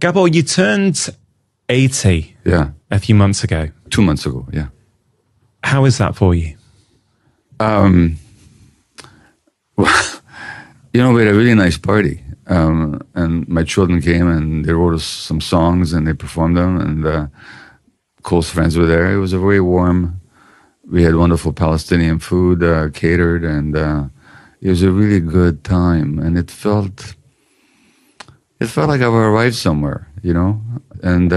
Gabor, you turned 80 a few months ago. 2 months ago, yeah. How is that for you? Well, we had a really nice party. And my children came and they wrote us some songs and they performed them, and close friends were there. It was a very warm, we had wonderful Palestinian food catered, and it was a really good time. And it felt like I've arrived somewhere, and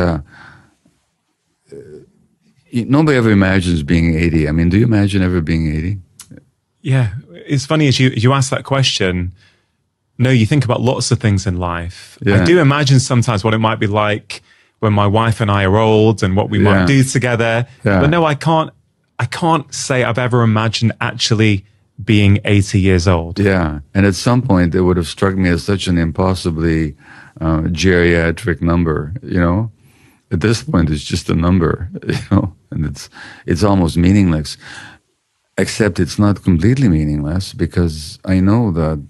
nobody ever imagines being 80. I mean, do you imagine ever being 80? Yeah, it's funny as you ask that question. No, you think about lots of things in life. Yeah. I do imagine sometimes what it might be like when my wife and I are old and what we might do together. Yeah. But no, I can't say I've ever imagined actually being 80 years old. Yeah, and at some point it would have struck me as such an impossibly geriatric number, At this point it's just a number, and it's almost meaningless. Except it's not completely meaningless, because I know that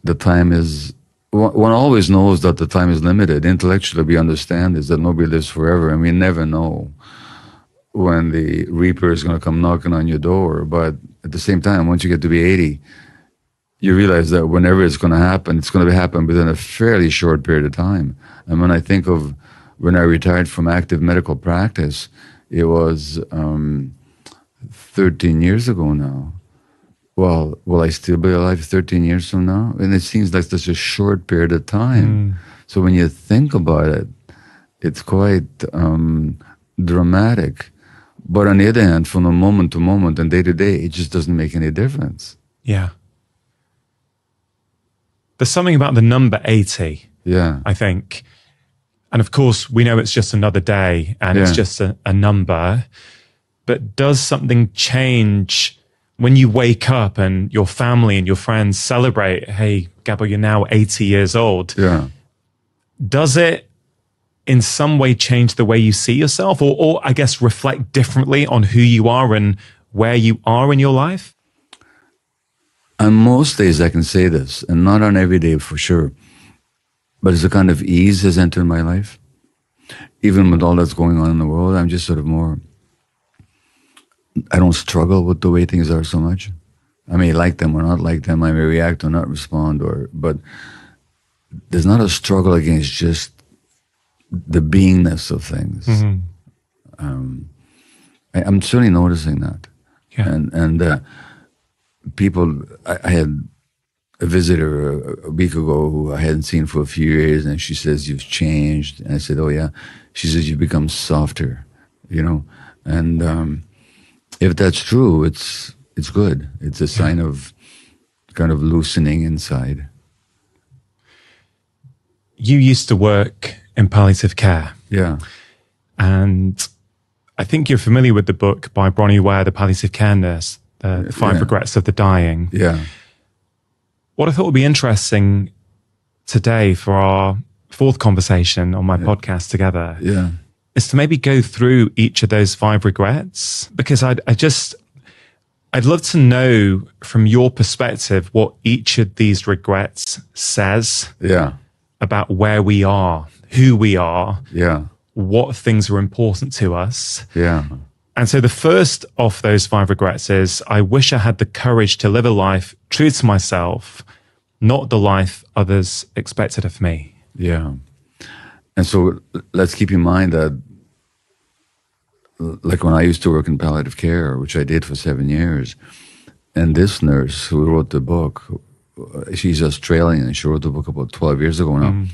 the time is, one always knows that the time is limited. Intellectually, we understand is that nobody lives forever, and we never know when the Reaper is going to come knocking on your door. But at the same time, once you get to be 80, you realize that whenever it's going to happen within a fairly short period of time. And when I think of when I retired from active medical practice, it was 13 years ago now. Well, will I still be alive 13 years from now? And it seems like such a short period of time. So when you think about it, it's quite dramatic. But on the other hand, from moment to moment and day to day, it just doesn't make any difference. Yeah. There's something about the number 80, I think. And of course, we know it's just another day and it's just a number. But does something change when you wake up and your family and your friends celebrate, hey, Gabor, you're now 80 years old? Yeah. Does it in some way change the way you see yourself, or I guess reflect differently on who you are and where you are in your life? On most days I can say this, and not on every day for sure, but it's a kind of ease has entered my life. Even with all that's going on in the world, I'm just sort of more, I don't struggle with the way things are so much. I may like them or not like them, I may react or not respond, but there's not a struggle against just the beingness of things. I'm certainly noticing that. Yeah. And people, I had a visitor a week ago who I hadn't seen for a few years, and she says, you've changed. And I said, oh yeah. She says, you've become softer, and if that's true, it's good. It's a sign of kind of loosening inside. You used to work in palliative care. Yeah. And I think you're familiar with the book by Bronnie Ware, The Palliative Care Nurse, The 5 Regrets of the Dying. Yeah. What I thought would be interesting today for our fourth conversation on my podcast together is to maybe go through each of those 5 regrets, because I'd love to know from your perspective what each of these regrets says about where we are, who we are, what things are important to us. Yeah. And so the first of those 5 regrets is, I wish I had the courage to live a life true to myself, not the life others expected of me. Yeah. And so let's keep in mind that, like when I used to work in palliative care, which I did for 7 years, and this nurse who wrote the book, she's Australian, and she wrote the book about 12 years ago now.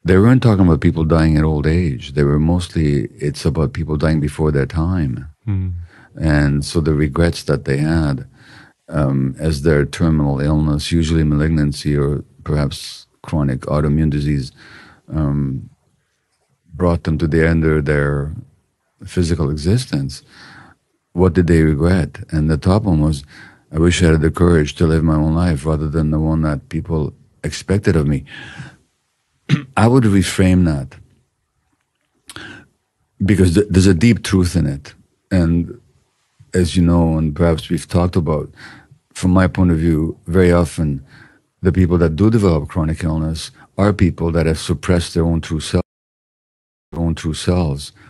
They weren't talking about people dying at old age. They were mostly, it's about people dying before their time. And so the regrets that they had as their terminal illness, usually malignancy or perhaps chronic autoimmune disease, brought them to the end of their physical existence. What did they regret? And the top one was, I wish I had the courage to live my own life rather than the one that people expected of me. I would reframe that, because there's a deep truth in it. And as you know, and perhaps we've talked about, from my point of view, very often the people that do develop chronic illness are people that have suppressed their own true selves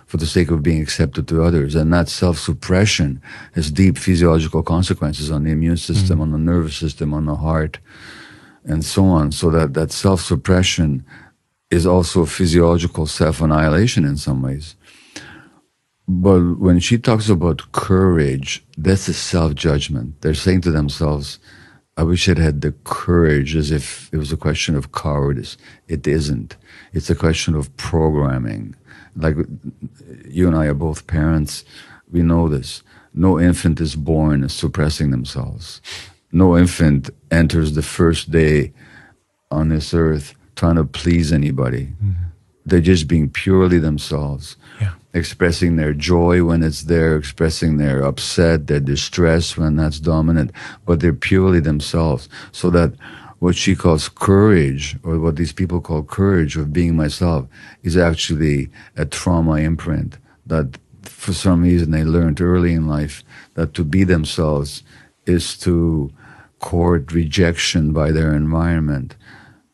for the sake of being accepted to others. And that self-suppression has deep physiological consequences on the immune system, on the nervous system, on the heart, and so on. So that self-suppression is also physiological self-annihilation in some ways. But when she talks about courage, that's a self-judgment. They're saying to themselves, I wish I'd had the courage, as if it was a question of cowardice. It isn't. It's a question of programming. Like, you and I are both parents. We know this. No infant is born suppressing themselves. No infant enters the first day on this earth trying to please anybody. They're just being purely themselves. Yeah. Expressing their joy when it's there, expressing their upset, their distress when that's dominant, but they're purely themselves. So that what she calls courage, or what these people call courage of being myself, is actually a trauma imprint that for some reason they learned early in life, that to be themselves is to court rejection by their environment.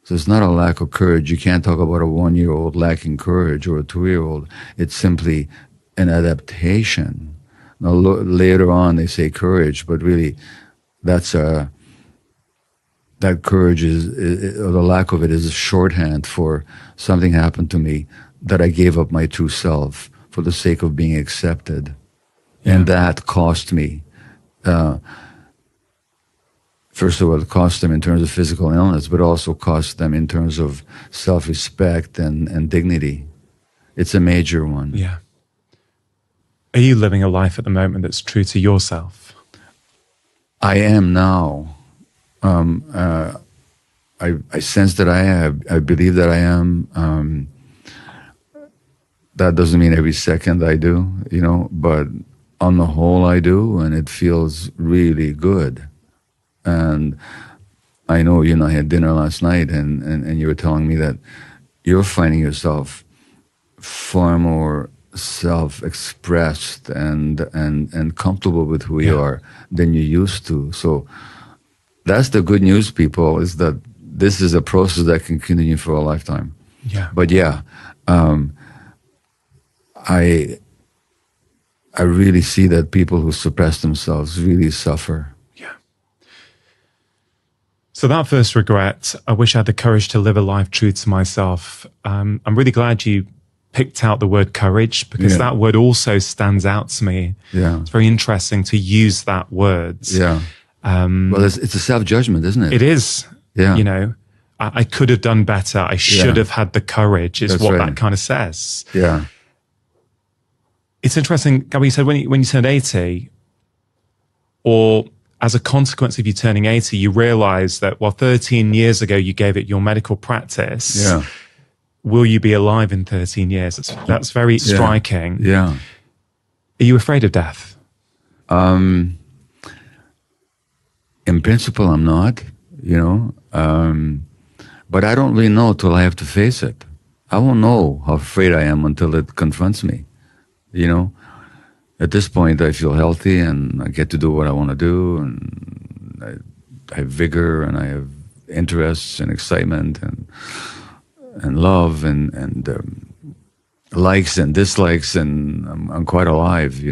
So it's not a lack of courage. You can't talk about a 1-year-old lacking courage or a 2-year-old. It's simply an adaptation. Now, later on, they say courage, but really, that courage or the lack of it is a shorthand for something happened to me that I gave up my true self for the sake of being accepted. Yeah. And that cost me. First of all, it cost them in terms of physical illness, but also cost them in terms of self-respect and dignity. It's a major one. Yeah. Are you living a life at the moment that's true to yourself? I am now. I sense that I have. I believe that I am. That doesn't mean every second I do, but on the whole I do, and it feels really good. And I know, I had dinner last night, and you were telling me that you're finding yourself far more self-expressed and comfortable with who you are than you used to. So that's the good news, people, is that this is a process that can continue for a lifetime. Yeah. But I really see that people who suppress themselves really suffer. So that first regret, I wish I had the courage to live a life true to myself. I'm really glad you picked out the word courage, because that word also stands out to me. Yeah. It's very interesting to use that word. Yeah. Well, it's a self-judgment, isn't it? It is. Yeah. I could have done better. I should have had the courage, is what that kind of says. Yeah. It's interesting, Gabby, you said when you turned 80, or as a consequence of you turning 80, you realize that, 13 years ago you gave it your medical practice. Yeah. Will you be alive in 13 years? That's very striking. Yeah. Are you afraid of death? In principle, I'm not, but I don't really know till I have to face it. I won't know how afraid I am until it confronts me, At this point, I feel healthy, and I get to do what I want to do, and I have vigor, and I have interests and excitement and love and likes and dislikes, and I'm quite alive,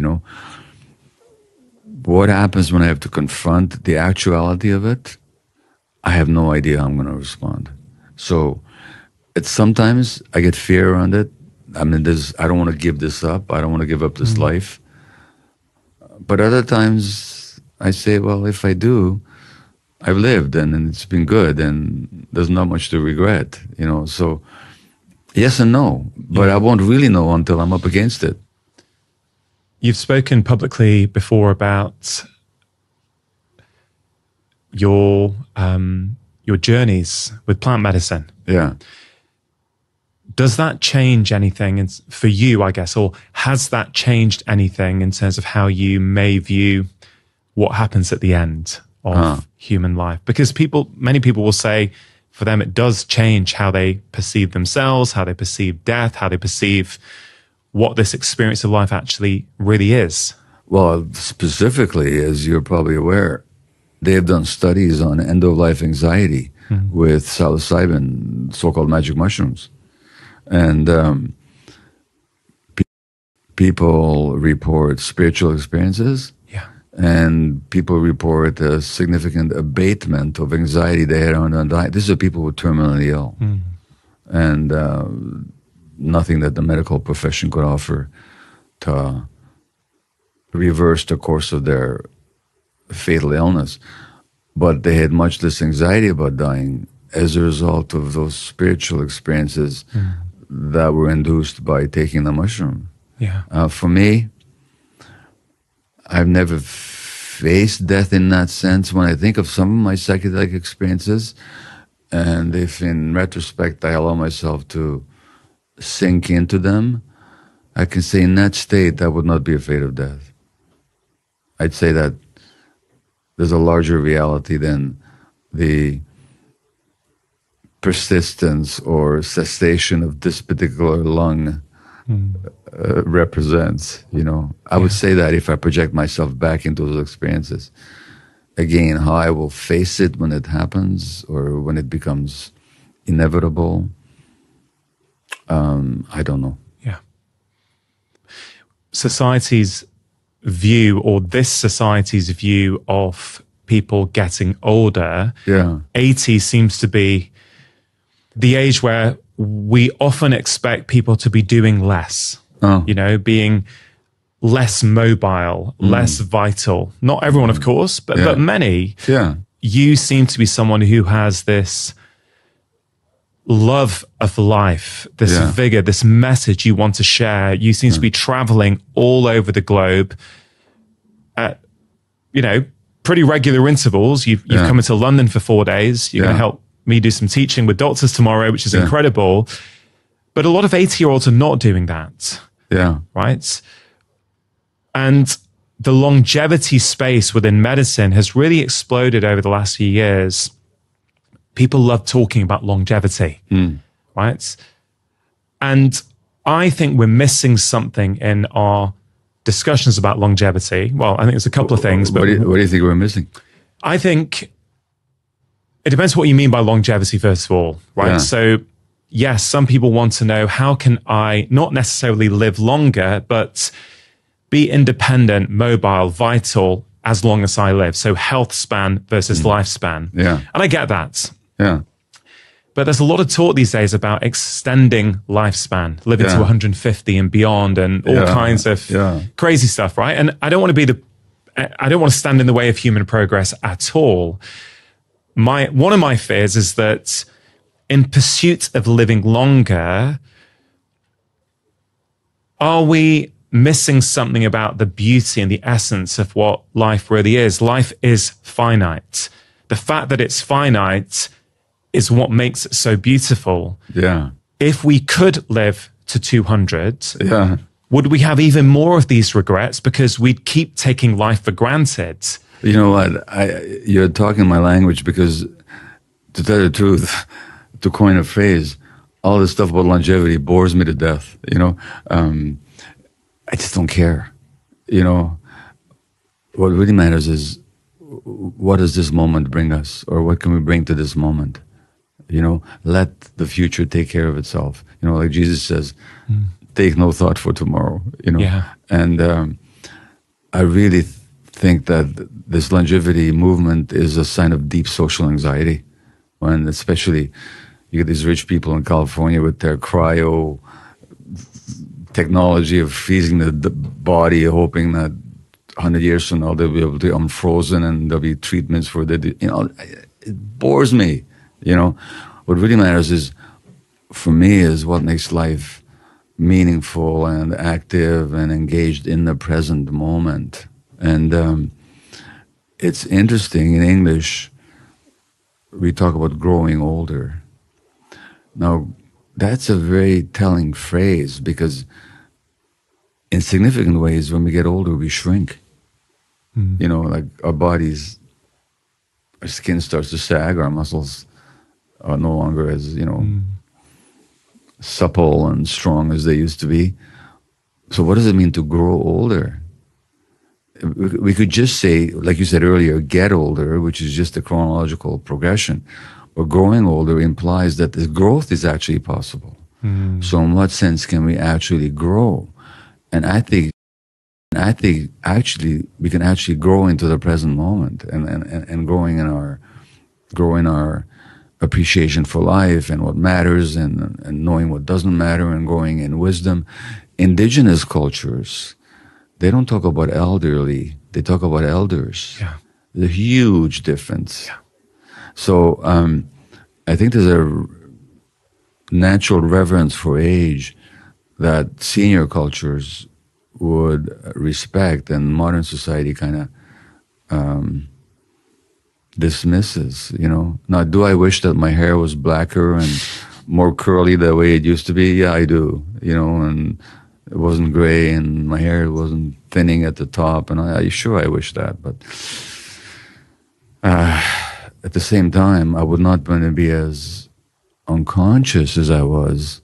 What happens when I have to confront the actuality of it? I have no idea how I'm going to respond. So sometimes I get fear around it. I mean, I don't want to give this up. I don't want to give up this life. But other times I say, well, if I do, I've lived and it's been good and there's not much to regret, So yes and no, but I won't really know until I'm up against it. You've spoken publicly before about your journeys with plant medicine. Yeah. Does that change anything for you, I guess, or has that changed anything in terms of how you may view what happens at the end of human life? Because many people will say for them it does change how they perceive themselves, how they perceive death, how they perceive what this experience of life actually really is. Well, specifically, as you're probably aware, they have done studies on end-of-life anxiety, with psilocybin, so-called magic mushrooms. And people report spiritual experiences. Yeah. And people report a significant abatement of anxiety they had on dying. These are people who are terminally ill. And nothing that the medical profession could offer to reverse the course of their fatal illness. But they had much less anxiety about dying as a result of those spiritual experiences that were induced by taking the mushroom. Yeah. For me, I've never faced death in that sense. When I think of some of my psychedelic experiences, and if in retrospect I allow myself to sink into them, I can say in that state I would not be afraid of death. I'd say that there's a larger reality than the persistence or cessation of this particular lung represents, you know. I would say that if I project myself back into those experiences. Again, how I will face it when it happens or when it becomes inevitable, I don't know. Yeah. Society's view, or this society's view of people getting older, 80 seems to be the age where we often expect people to be doing less, you know, being less mobile, less vital. Not everyone, of course, but many. Yeah. You seem to be someone who has this love of life, this vigor, this message you want to share. You seem to be traveling all over the globe at, you know, pretty regular intervals. You've come into London for 4 days. You're going to help me do some teaching with doctors tomorrow, which is incredible. But a lot of 80-year-olds are not doing that. Yeah. Right? And the longevity space within medicine has really exploded over the last few years. People love talking about longevity, right? And I think we're missing something in our discussions about longevity. Well, I think there's a couple of things. But what do you think we're missing? I think it depends what you mean by longevity, first of all, right? Yeah. So, yes, some people want to know, how can I not necessarily live longer, but be independent, mobile, vital as long as I live? So health span versus lifespan. Yeah. And I get that. Yeah. But there's a lot of talk these days about extending lifespan, living to 150 and beyond, and all kinds of crazy stuff, right? And I don't want to stand in the way of human progress at all. One of my fears is that in pursuit of living longer, are we missing something about the beauty and the essence of what life really is? Life is finite. The fact that it's finite is what makes it so beautiful. Yeah. If we could live to 200, would we have even more of these regrets because we'd keep taking life for granted? You know what? You're talking my language, because to tell the truth, to coin a phrase, all this stuff about longevity bores me to death, you know? I just don't care, you know? What really matters is, what does this moment bring us? Or what can we bring to this moment? You know, let the future take care of itself. You know, like Jesus says, take no thought for tomorrow, you know? Yeah. And I really think that this longevity movement is a sign of deep social anxiety. When especially you get these rich people in California with their cryo technology of freezing the body, hoping that 100 years from now they'll be able to unfrozen and there'll be treatments for the, you know, it bores me, you know. What really matters is, for me, is what makes life meaningful and active and engaged in the present moment. And it's interesting, in English, we talk about growing older. Now, that's a very telling phrase, because in significant ways, when we get older, we shrink. You know, like our bodies, our skin starts to sag, our muscles are no longer as, you know, supple and strong as they used to be. So what does it mean to grow older? We could just say, like you said earlier, get older, which is just a chronological progression. or growing older implies that the growth is actually possible. So in what sense can we actually grow? And I think actually we can actually grow into the present moment and growing in our appreciation for life and what matters and knowing what doesn't matter and growing in wisdom. Indigenous cultures, they don't talk about elderly, they talk about elders. Yeah. There's a huge difference. Yeah. So I think there's a natural reverence for age that senior cultures would respect, and modern society kind of dismisses, you know. Now, do I wish that my hair was blacker and more curly the way it used to be? Yeah, I do, you know, and it wasn't gray and my hair wasn't thinning at the top, and I sure I wish that, but at the same time, I would not want to be as unconscious as I was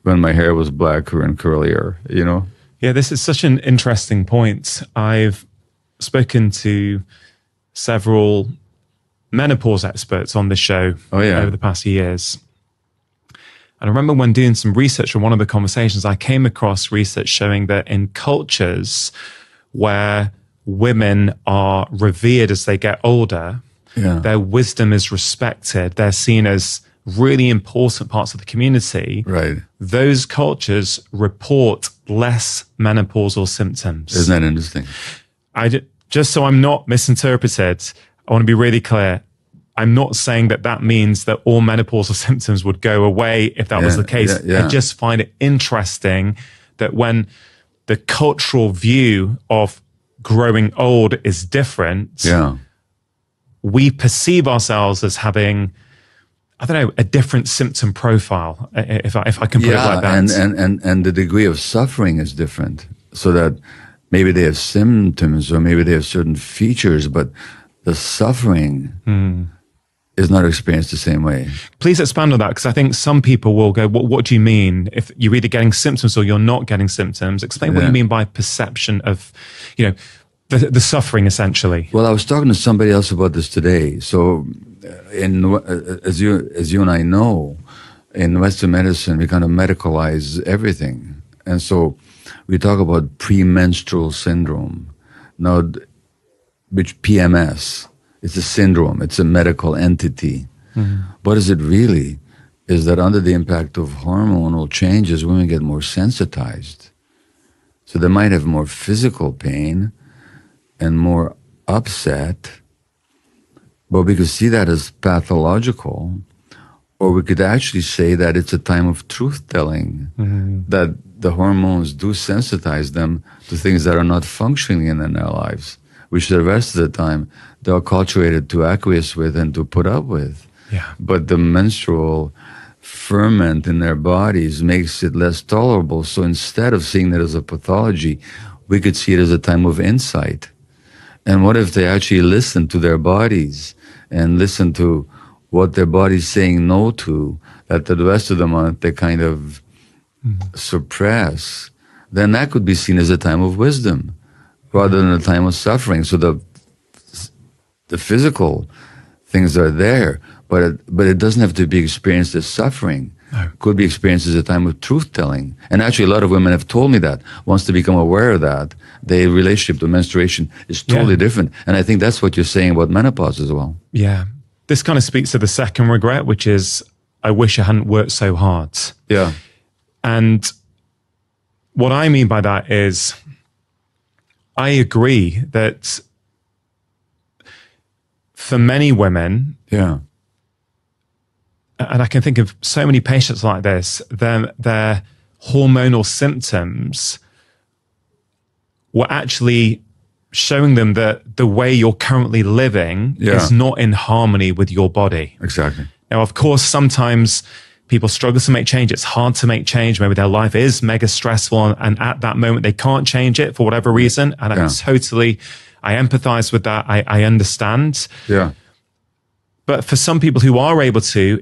when my hair was blacker and curlier, you know? Yeah, this is such an interesting point. I've spoken to several menopause experts on this show over the past few years. And I remember when doing some research on one of the conversations, I came across research showing that in cultures where women are revered as they get older, their wisdom is respected, they're seen as really important parts of the community. Right. Those cultures report less menopausal symptoms. Isn't that interesting? Just so I'm not misinterpreted, I want to be really clear. I'm not saying that means that all menopausal symptoms would go away if that was the case. I just find it interesting that when the cultural view of growing old is different, we perceive ourselves as having, I don't know, a different symptom profile, if I can put it like that. And the degree of suffering is different, so that maybe they have symptoms or maybe they have certain features, but the suffering is not experienced the same way. Please expand on that, because I think some people will go, what do you mean? If you're either getting symptoms or you're not getting symptoms, explain what you mean by perception of, you know, the suffering, essentially. Well, I was talking to somebody else about this today. So, as you and I know, in Western medicine, we kind of medicalize everything, and so we talk about premenstrual syndrome. Now, which PMS? It's a syndrome. It's a medical entity. What is it really? Is that under the impact of hormonal changes, women get more sensitized, so they might have more physical pain and more upset, but we could see that as pathological, or we could actually say that it's a time of truth-telling, that the hormones do sensitize them to things that are not functioning in their lives, which the rest of the time they're acculturated to acquiesce with and to put up with. But the menstrual ferment in their bodies makes it less tolerable, so instead of seeing it as a pathology, we could see it as a time of insight. And what if they actually listen to their bodies and listen to what their body's saying no to, that the rest of the month they kind of suppress? Then that could be seen as a time of wisdom rather than a time of suffering. So the physical things are there, but it doesn't have to be experienced as suffering. It could be experienced as a time of truth-telling. And actually, a lot of women have told me that once they become aware of that, their relationship to menstruation is totally different. And I think that's what you're saying about menopause as well. Yeah. This kind of speaks to the second regret, which is, I wish I hadn't worked so hard. Yeah. And what I mean by that is, I agree that for many women, and I can think of so many patients like this, their hormonal symptoms were actually showing them that the way you're currently living is not in harmony with your body. Exactly. Now, of course, sometimes people struggle to make change. It's hard to make change. Maybe their life is mega stressful, and at that moment they can't change it for whatever reason. And I empathize with that. I understand. Yeah. But for some people who are able to,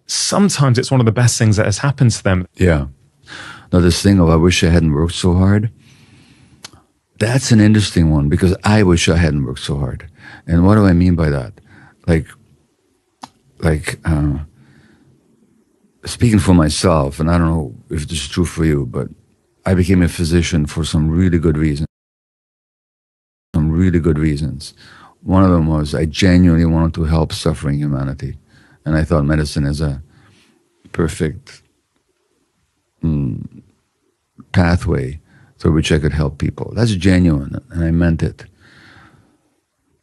sometimes it's one of the best things that has happened to them. Yeah. Now, this thing of I wish I hadn't worked so hard, that's an interesting one, because I wish I hadn't worked so hard. And what do I mean by that? Like, like, speaking for myself, and I don't know if this is true for you, but I became a physician for some really good reasons. Some really good reasons. One of them was I genuinely wanted to help suffering humanity. And I thought medicine is a perfect pathway through which I could help people. That's genuine, and I meant it.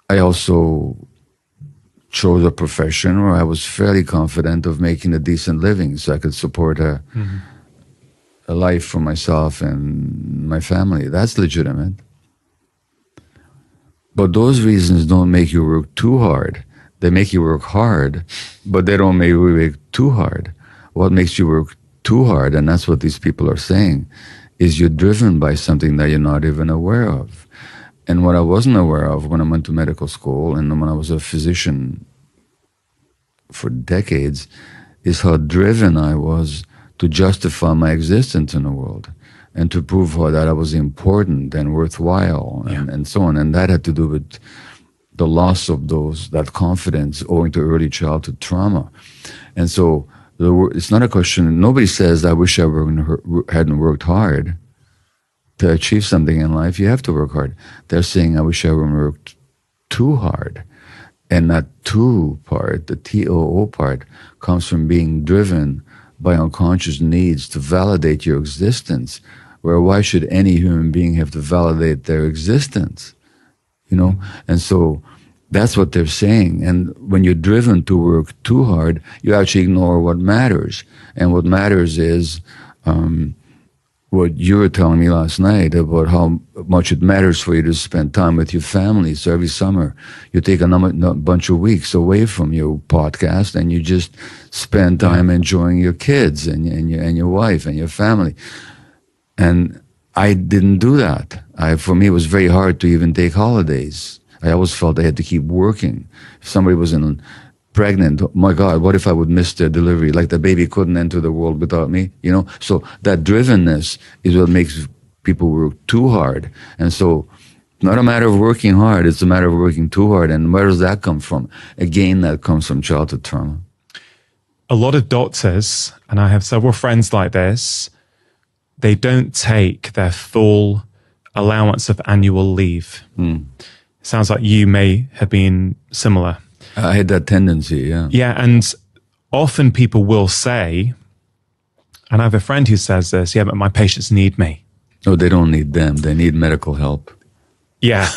I also chose a profession where I was fairly confident of making a decent living so I could support a life for myself and my family. That's legitimate. But those reasons don't make you work too hard. They make you work hard, but they don't make you work too hard. What makes you work too hard, and that's what these people are saying, is you're driven by something that you're not even aware of. And what I wasn't aware of when I went to medical school and when I was a physician for decades is how driven I was to justify my existence in the world and to prove that I was important and worthwhile and so on. And that had to do with the loss of that confidence owing to early childhood trauma. And so it's not a question, nobody says, I wish I hadn't worked hard. To achieve something in life, you have to work hard. They're saying, I wish I hadn't worked too hard. And that too part, the TOO part, comes from being driven by unconscious needs to validate your existence. Where why should any human being have to validate their existence? You know? And so that's what they're saying. And when you're driven to work too hard, you actually ignore what matters. And what matters is what you were telling me last night about how much it matters for you to spend time with your family. So every summer you take a bunch of weeks away from your podcast and you just spend time enjoying your kids and your wife and your family. And I didn't do that. For me, it was very hard to even take holidays. I always felt I had to keep working. If somebody was pregnant, oh my God, what if I would miss their delivery? Like the baby couldn't enter the world without me, you know? So that drivenness is what makes people work too hard. And so it's not a matter of working hard, it's a matter of working too hard. And where does that come from? Again, that comes from childhood trauma. A lot of doctors, and I have several friends like this, they don't take their full allowance of annual leave. Sounds like you may have been similar. I had that tendency, yeah. Yeah, and often people will say, and I have a friend who says this, yeah, but my patients need me. No, they don't need them. They need medical help. Yeah.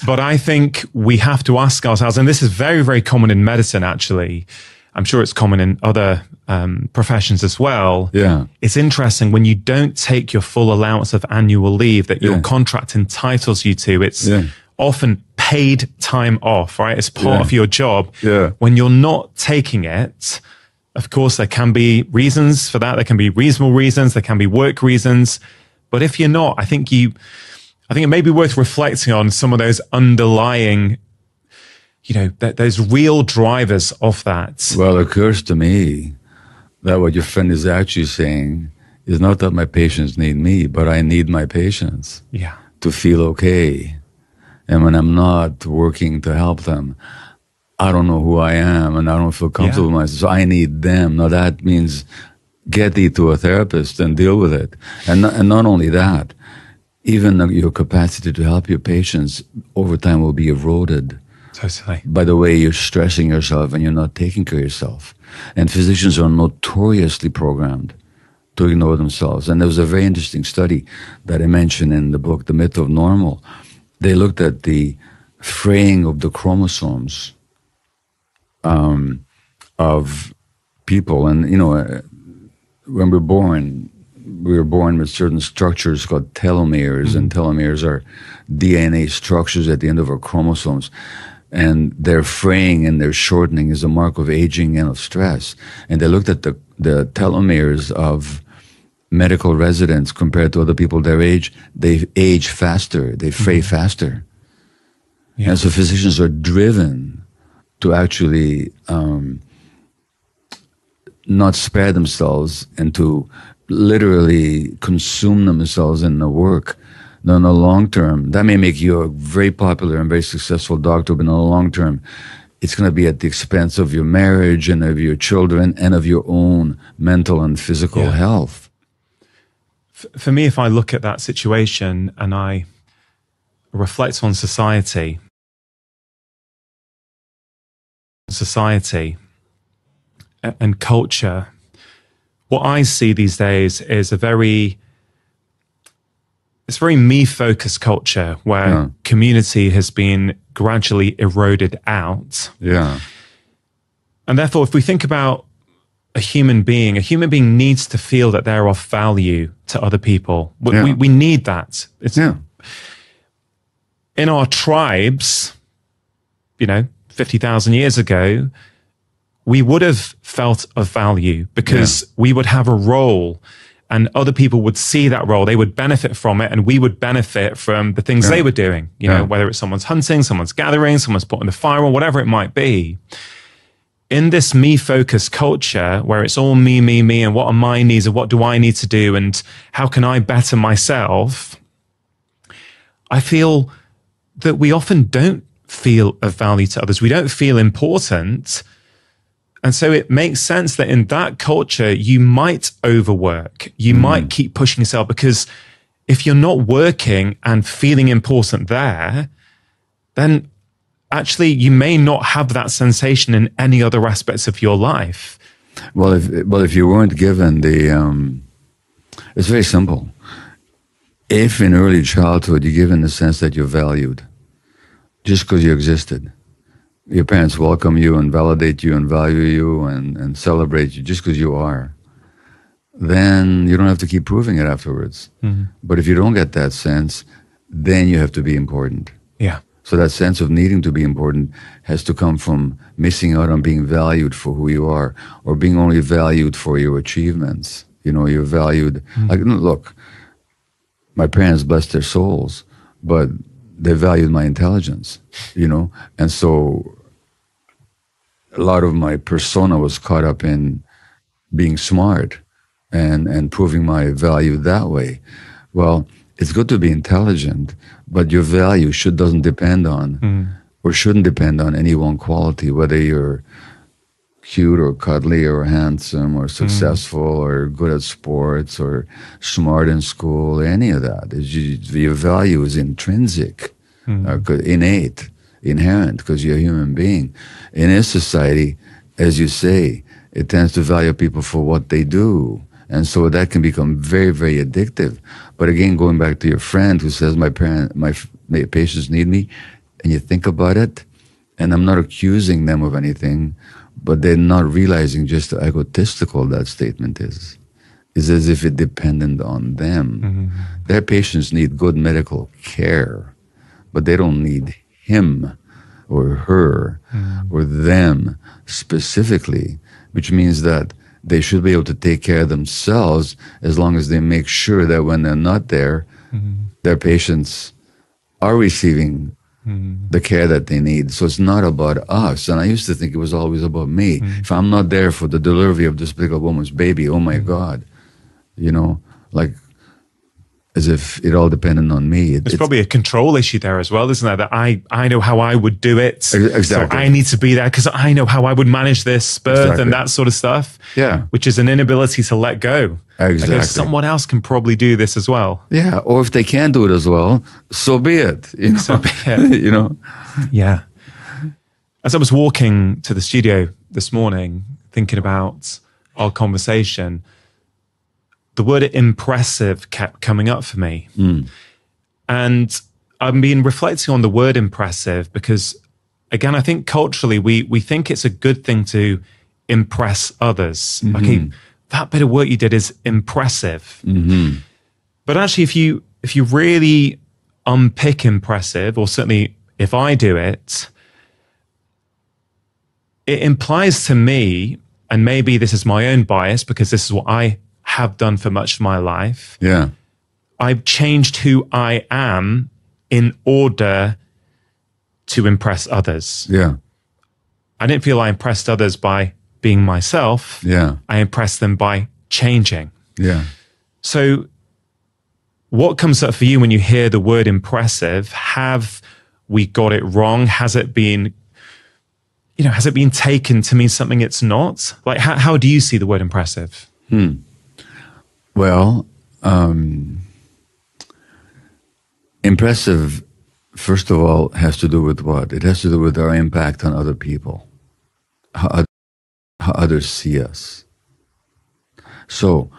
But I think we have to ask ourselves, and this is very, very common in medicine, actually. I'm sure it's common in other professions as well. Yeah. It's interesting when you don't take your full allowance of annual leave that your contract entitles you to. It's often paid time off, right? It's part of your job. Yeah. When you're not taking it, of course, there can be reasons for that. There can be reasonable reasons. There can be work reasons. But if you're not, I think it may be worth reflecting on some of those underlying, those real drivers of that. Well, it occurs to me that what your friend is actually saying is not that my patients need me, but I need my patients to feel okay. And when I'm not working to help them, I don't know who I am and I don't feel comfortable with myself. So I need them. Now that means get thee to a therapist and deal with it. And not only that, even your capacity to help your patients over time will be eroded. Totally. By the way you're stressing yourself and you're not taking care of yourself. And physicians are notoriously programmed to ignore themselves. And there was a very interesting study that I mentioned in the book, The Myth of Normal. They looked at the fraying of the chromosomes of people. And, when we're born with certain structures called telomeres, and telomeres are DNA structures at the end of our chromosomes. And their fraying and their shortening is a mark of aging and of stress. And they looked at the telomeres of medical residents compared to other people their age. They age faster, they fray faster. Yeah. And so physicians are driven to actually not spare themselves and to literally consume themselves in the work. Now, in the long term, that may make you a very popular and very successful doctor, but in the long term, it's going to be at the expense of your marriage and of your children and of your own mental and physical health. For me, if I look at that situation and I reflect on society and culture, what I see these days is it's very me-focused culture where community has been gradually eroded out. Yeah. And therefore, if we think about a human being needs to feel that they're of value to other people. We need that. In our tribes, 50,000 years ago, we would have felt of value because we would have a role and other people would see that role. They would benefit from it and we would benefit from the things they were doing, whether it's someone's hunting, someone's gathering, someone's putting the fire on, whatever it might be. In this me-focused culture where it's all me, me, me, and what are my needs and what do I need to do and how can I better myself, I feel that we often don't feel of value to others. We don't feel important. And so it makes sense that in that culture, you might overwork. You might keep pushing yourself because if you're not working and feeling important there, then actually you may not have that sensation in any other aspects of your life. Well, if you weren't given it's very simple. If in early childhood you're given the sense that you're valued, just because you existed, your parents welcome you and validate you and value you and celebrate you just because you are, then you don't have to keep proving it afterwards. Mm-hmm. But if you don't get that sense, then you have to be important. Yeah. So that sense of needing to be important has to come from missing out on being valued for who you are or being only valued for your achievements. You're valued. Look, my parents, blessed their souls, but they valued my intelligence, and so a lot of my persona was caught up in being smart and proving my value that way. Well, it's good to be intelligent, but your value doesn't depend on or shouldn't depend on any one quality, whether you're cute or cuddly or handsome or successful or good at sports or smart in school, any of that. Your value is intrinsic, innate, inherent, because you're a human being. In this society, as you say, it tends to value people for what they do. And so that can become very, very addictive. But again, going back to your friend who says, my patients need me, and you think about it, and I'm not accusing them of anything, but they're not realizing just how egotistical that statement is. It's as if it depended on them. Mm-hmm. Their patients need good medical care, but they don't need him or her or them specifically, which means that they should be able to take care of themselves as long as they make sure that when they're not there, their patients are receiving the care that they need. So it's not about us. And I used to think it was always about me. If I'm not there for the delivery of this particular woman's baby, oh my God, as if it all depended on me. There's probably a control issue there as well, isn't there? That I know how I would do it. Exactly. So I need to be there because I know how I would manage this birth and that sort of stuff. Yeah. Which is an inability to let go. Exactly. Because someone else can probably do this as well. Yeah. Or if they can't do it as well, so be it. So be it. Yeah. As I was walking to the studio this morning, thinking about our conversation, the word impressive kept coming up for me. And I've been reflecting on the word impressive because, again, I think culturally we think it's a good thing to impress others. Okay, that bit of work you did is impressive. But actually, if you really unpick impressive, or certainly if I do it, it implies to me, and maybe this is my own bias because this is what I have done for much of my life. Yeah. I've changed who I am in order to impress others. Yeah. I didn't feel I impressed others by being myself. Yeah. I impressed them by changing. Yeah. So what comes up for you when you hear the word impressive? Have we got it wrong? Has it been has it been taken to mean something it's not? Like, how do you see the word impressive? Well, impressive, first of all, has to do with what? It has to do with our impact on other people, how others see us. So,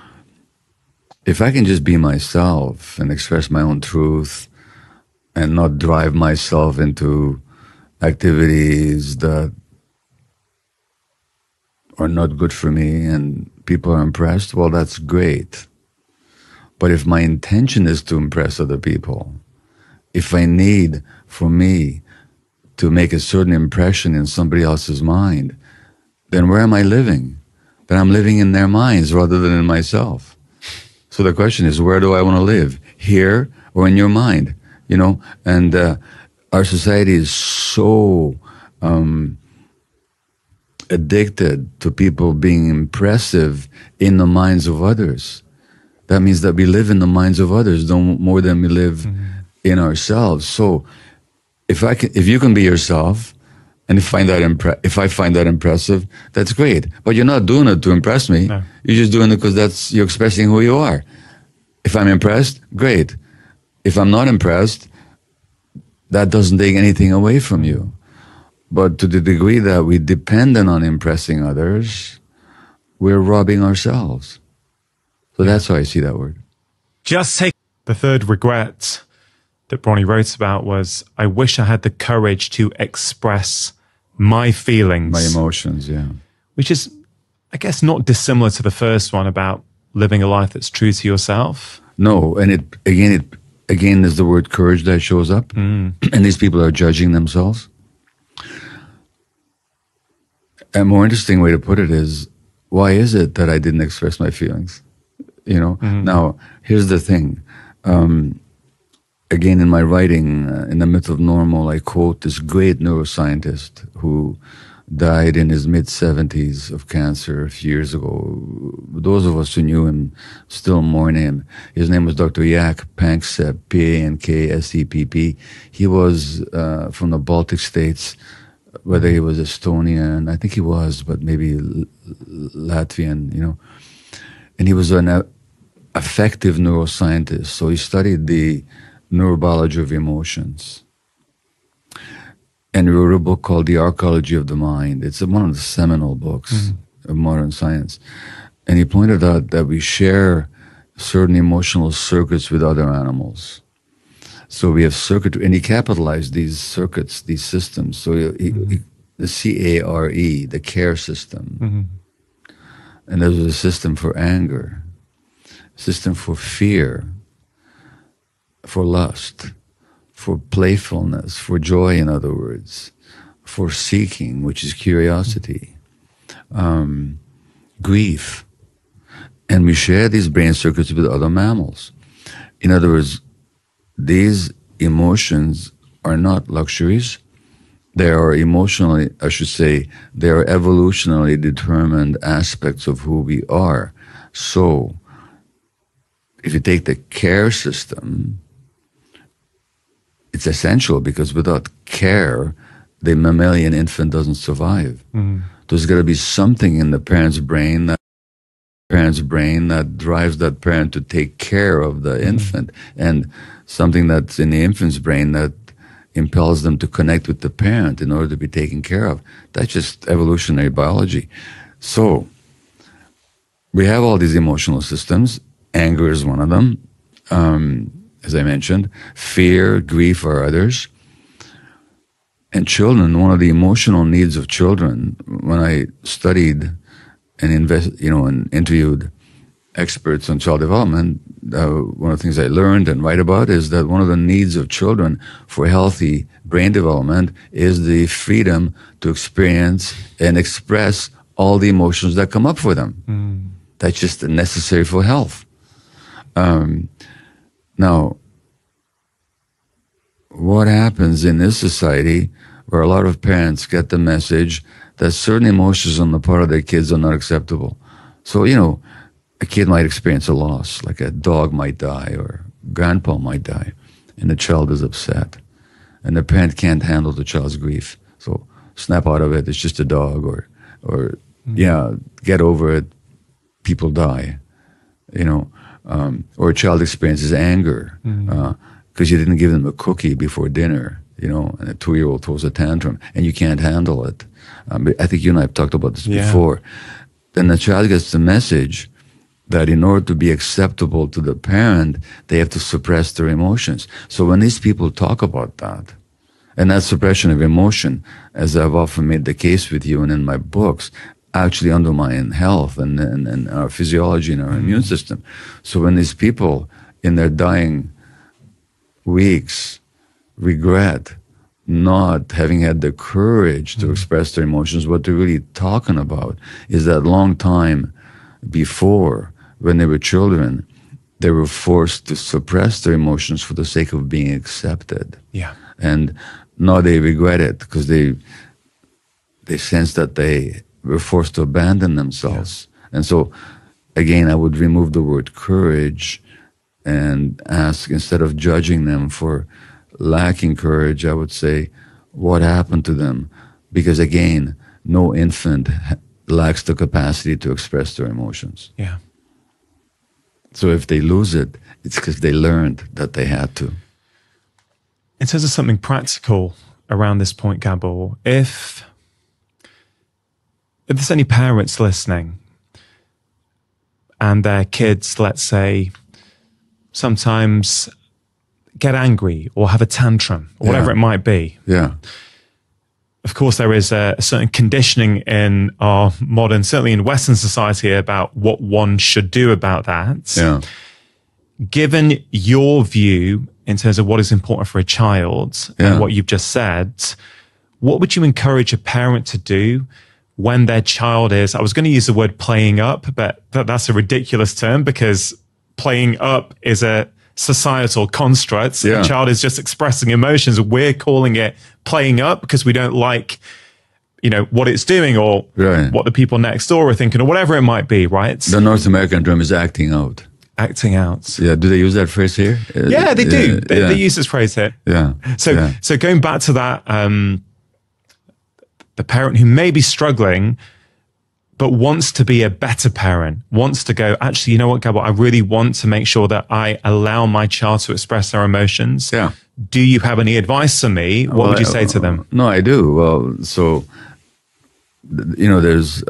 if I can just be myself and express my own truth and not drive myself into activities that are not good for me and people are impressed, well, that's great. But if my intention is to impress other people, if I need for me to make a certain impression in somebody else's mind, then where am I living? Then I'm living in their minds rather than in myself. So the question is, where do I want to live? Here or in your mind? And our society is so addicted to people being impressive in the minds of others. That means that we live in the minds of others more than we live in ourselves. So if you can be yourself, and if I find that impressive, that's great. But you're not doing it to impress me. No. You're just doing it because you're expressing who you are. If I'm impressed, great. If I'm not impressed, that doesn't take anything away from you. But to the degree that we're dependent on impressing others, we're robbing ourselves. So that's how I see that word. Just take the third regret that Bronnie wrote about was, I wish I had the courage to express my feelings. My emotions, yeah. Which is, I guess, not dissimilar to the first one about living a life that's true to yourself. No, and it again is the word courage that shows up. And these people are judging themselves. A more interesting way to put it is, why is it that I didn't express my feelings? Now, here's the thing. Again, in my writing, in The Myth of Normal, I quote this great neuroscientist who died in his mid-70s of cancer a few years ago. Those of us who knew him still mourn him. His name was Dr. Jaak Panksepp, Panksepp. He was from the Baltic states, whether he was Estonian, I think he was, but maybe Latvian, And he was an affective neuroscientist, so he studied the neurobiology of emotions. And he wrote a book called The Archaeology of the Mind. It's one of the seminal books of modern science. And he pointed out that we share certain emotional circuits with other animals. So we have circuitry, and he capitalized these circuits, these systems. So the CARE, the care system. And there was a system for anger, a system for fear, for lust, for playfulness, for joy, in other words, for seeking, which is curiosity, grief. And we share these brain circuits with other mammals. In other words, these emotions are not luxuries. They are emotionally, I should say, they are evolutionarily determined aspects of who we are. So, if you take the care system, it's essential because without care, the mammalian infant doesn't survive. There's got to be something in the parent's brain that drives that parent to take care of the infant, and something that's in the infant's brain that impels them to connect with the parent in order to be taken care of. That's just evolutionary biology. So we have all these emotional systems. Anger is one of them, as I mentioned. Fear, grief are others. And children, one of the emotional needs of children, when I studied and and interviewed experts on child development, one of the things I learned and write about is that one of the needs of children for healthy brain development is the freedom to experience and express all the emotions that come up for them. That's just necessary for health. Now, what happens in this society where a lot of parents get the message that certain emotions on the part of their kids are not acceptable? So, a kid might experience a loss, like a dog might die or grandpa might die, and the child is upset. And the parent can't handle the child's grief. So snap out of it. It's just a dog, or yeah, get over it. People die, or a child experiences anger because you didn't give them a cookie before dinner, and a 2-year-old throws a tantrum and you can't handle it. I think you and I have talked about this before. Then the child gets the message that in order to be acceptable to the parent, they have to suppress their emotions. So when these people talk about that, and that suppression of emotion, as I've often made the case with you and in my books, actually undermine health and our physiology and our immune system. So when these people in their dying weeks regret not having had the courage to express their emotions, what they're really talking about is that long time before, when they were children, they were forced to suppress their emotions for the sake of being accepted. Yeah. And now they regret it because they sense that they were forced to abandon themselves. Yeah. And so, again, I would remove the word courage and ask, instead of judging them for lacking courage, I would say, what happened to them? Because again, no infant lacks the capacity to express their emotions. Yeah. So if they lose it, it's because they learned that they had to. In terms of something practical around this point, Gabor, if there's any parents listening and their kids, let's say, sometimes get angry or have a tantrum or whatever it might be. Yeah. Of course, there is a certain conditioning in our modern, certainly in Western society, about what one should do about that. Yeah. Given your view in terms of what is important for a child and what you've just said, what would you encourage a parent to do when their child is, I was going to use the word playing up, but that's a ridiculous term because playing up is a societal construct. Yeah. A child is just expressing emotions. We're calling it playing up because we don't like, what it's doing or what the people next door are thinking or whatever it might be, right? The North American term is acting out. Acting out. Yeah. Do they use that phrase here? Yeah, they do. They use this phrase here. Yeah. So going back to that, the parent who may be struggling but wants to be a better parent, wants to go, actually, you know what, Gabor, I really want to make sure that I allow my child to express their emotions. Yeah. Do you have any advice for me? What would you say to them? No, I do. Well, so, there's,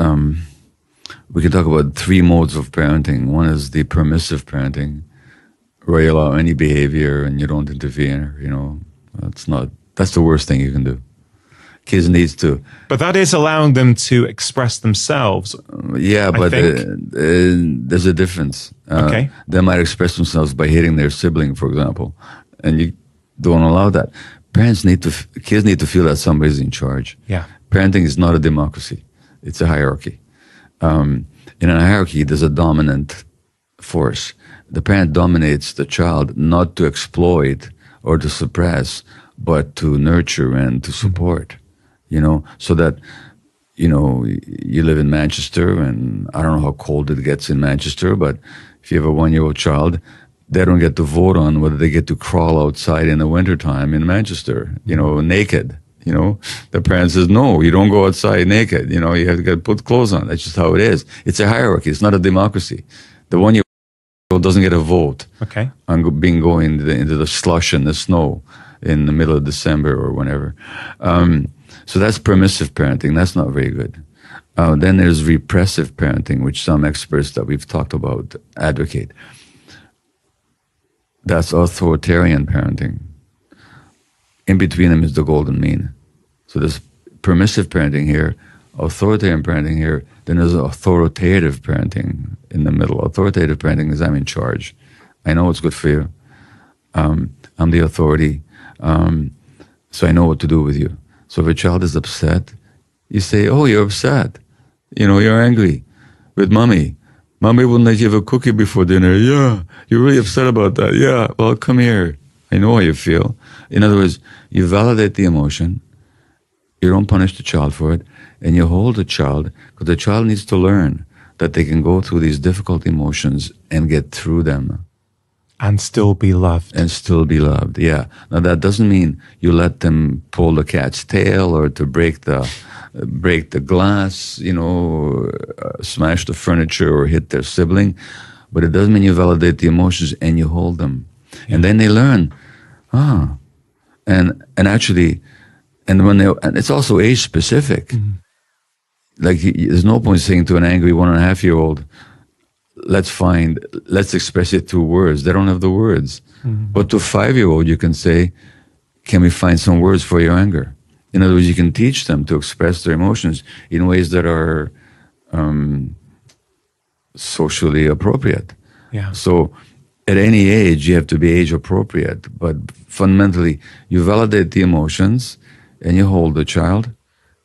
we can talk about 3 modes of parenting. One is the permissive parenting, where you allow any behavior and you don't interfere, that's the worst thing you can do. Kids needs to. But that is allowing them to express themselves. Yeah, but there's a difference. Okay. They might express themselves by hitting their sibling, for example, and you don't allow that. Kids need to feel that somebody's in charge. Yeah. Parenting is not a democracy. It's a hierarchy. In a hierarchy, there's a dominant force. The parent dominates the child not to exploit or to suppress, but to nurture and to support. So that, you live in Manchester and I don't know how cold it gets in Manchester, but if you have a 1-year-old child, they don't get to vote on whether they get to crawl outside in the wintertime in Manchester, naked. The parent says, no, you don't go outside naked. You have to put clothes on. That's just how it is. It's a hierarchy. It's not a democracy. The 1-year-old doesn't get a vote on going into the slush and the snow in the middle of December or whenever. So that's permissive parenting. That's not very good. Then there's repressive parenting, which some experts that we've talked about advocate. That's authoritarian parenting. In between them is the golden mean. So there's permissive parenting here, authoritarian parenting here, then there's authoritative parenting in the middle. Authoritative parenting is I'm in charge. I know what's good for you. I'm the authority. So I know what to do with you. So if a child is upset, you say, oh, you're upset. You're angry with mommy. Mommy wouldn't let you have a cookie before dinner. Yeah, you're really upset about that. Yeah, well, come here. I know how you feel. In other words, you validate the emotion. You don't punish the child for it. And you hold the child, because the child needs to learn that they can go through these difficult emotions and get through them. And still be loved. And still be loved, yeah. Now, that doesn't mean you let them pull the cat's tail or to break the glass, smash the furniture or hit their sibling. But it doesn't mean you validate the emotions and you hold them. Yeah. And then they learn, and actually, and it's also age specific. Mm-hmm. Like, there's no point saying to an angry 1.5-year-old, let's express it through words. They don't have the words. Mm-hmm. But to a 5-year-old, you can say, can we find some words for your anger? In other words, you can teach them to express their emotions in ways that are socially appropriate. Yeah. So at any age, you have to be age appropriate. But fundamentally, you validate the emotions and you hold the child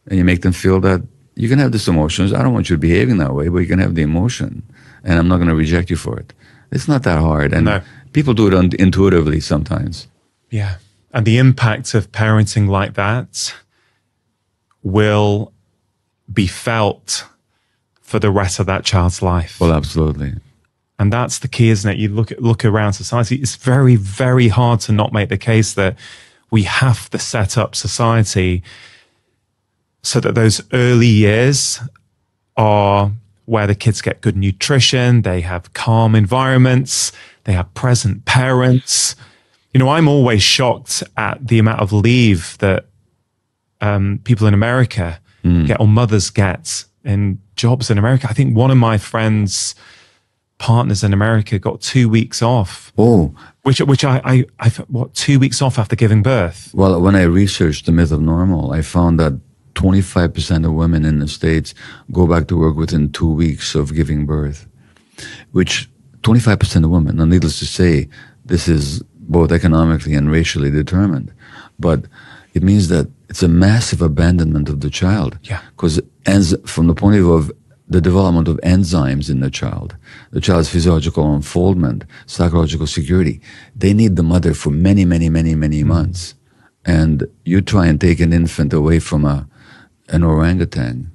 and you make them feel that you can have these emotions. I don't want you behaving that way, but you can have the emotion. And I'm not going to reject you for it. It's not that hard. And people do it intuitively sometimes. Yeah. And the impact of parenting like that will be felt for the rest of that child's life. Well, absolutely. And that's the key, isn't it? You look around society. It's very, very hard to not make the case that we have to set up society so that those early years are where the kids get good nutrition, they have calm environments, they have present parents. I'm always shocked at the amount of leave that people in America get, or mothers get in jobs in America. I think one of my friends' partners in America got 2 weeks off. Oh. Which I 2 weeks off after giving birth? Well, when I researched the myth of normal, I found that 25% of women in the States go back to work within 2 weeks of giving birth, which 25% of women, and needless to say, this is both economically and racially determined, but it means that it's a massive abandonment of the child. Yeah. Because from the point of view of the development of enzymes in the child's physiological unfoldment, psychological security, they need the mother for many, many, many, many months. And you try and take an infant away from an orangutan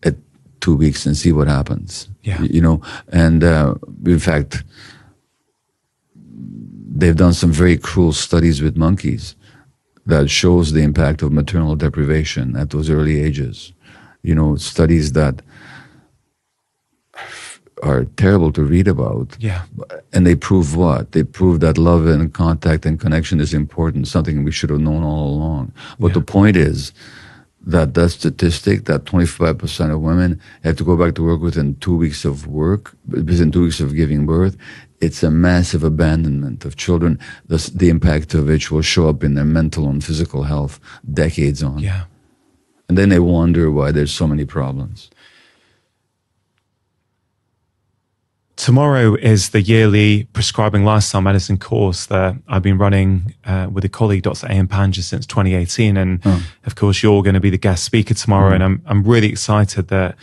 at 2 weeks and see what happens. Yeah. And in fact, they've done some very cruel studies with monkeys that shows the impact of maternal deprivation at those early ages. Studies that are terrible to read about. Yeah. And they prove what? They prove that love and contact and connection is important, something we should have known all along. But the point is that statistic, that 25% of women have to go back to work within 2 weeks of giving birth, it's a massive abandonment of children, the impact of which will show up in their mental and physical health decades on. Yeah. And then they wonder why there's so many problems. Tomorrow is the yearly prescribing lifestyle medicine course that I've been running with a colleague, Dr. Ayan Panja, since 2018. And of course, you're going to be the guest speaker tomorrow. And I'm really excited that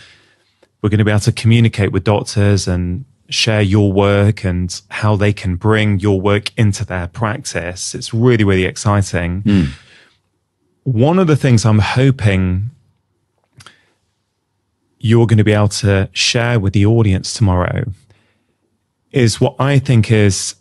we're going to be able to communicate with doctors and share your work and how they can bring your work into their practice. It's really, really exciting. One of the things I'm hoping you're going to be able to share with the audience tomorrow is what I think is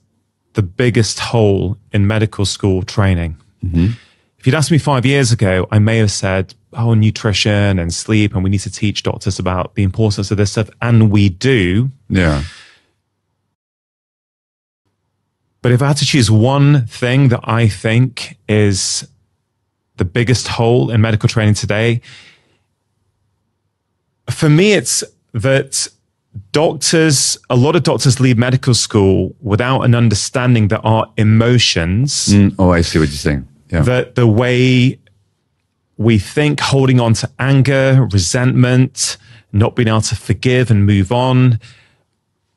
the biggest hole in medical school training. Mm-hmm. If you'd asked me 5 years ago, I may have said, nutrition and sleep, and we need to teach doctors about the importance of this stuff, and we do. Yeah. But if I had to choose one thing that I think is the biggest hole in medical training today, for me, it's that a lot of doctors leave medical school without an understanding that our emotions. I see what you're saying. Yeah. That the way we think, holding on to anger, resentment, not being able to forgive and move on.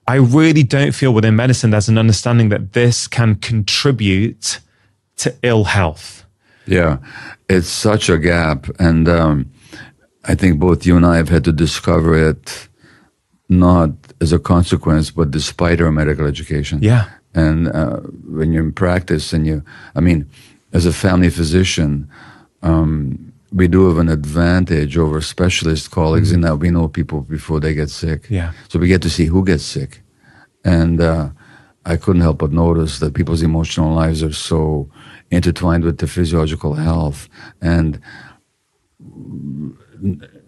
I really don't feel within medicine there's an understanding that this can contribute to ill health. Yeah, it's such a gap. And I think both you and I have had to discover it not as a consequence, but despite our medical education. Yeah. And when you're in practice as a family physician, we do have an advantage over specialist colleagues in that we know people before they get sick. Yeah. So we get to see who gets sick. And I couldn't help but notice that people's emotional lives are so intertwined with their physiological health. And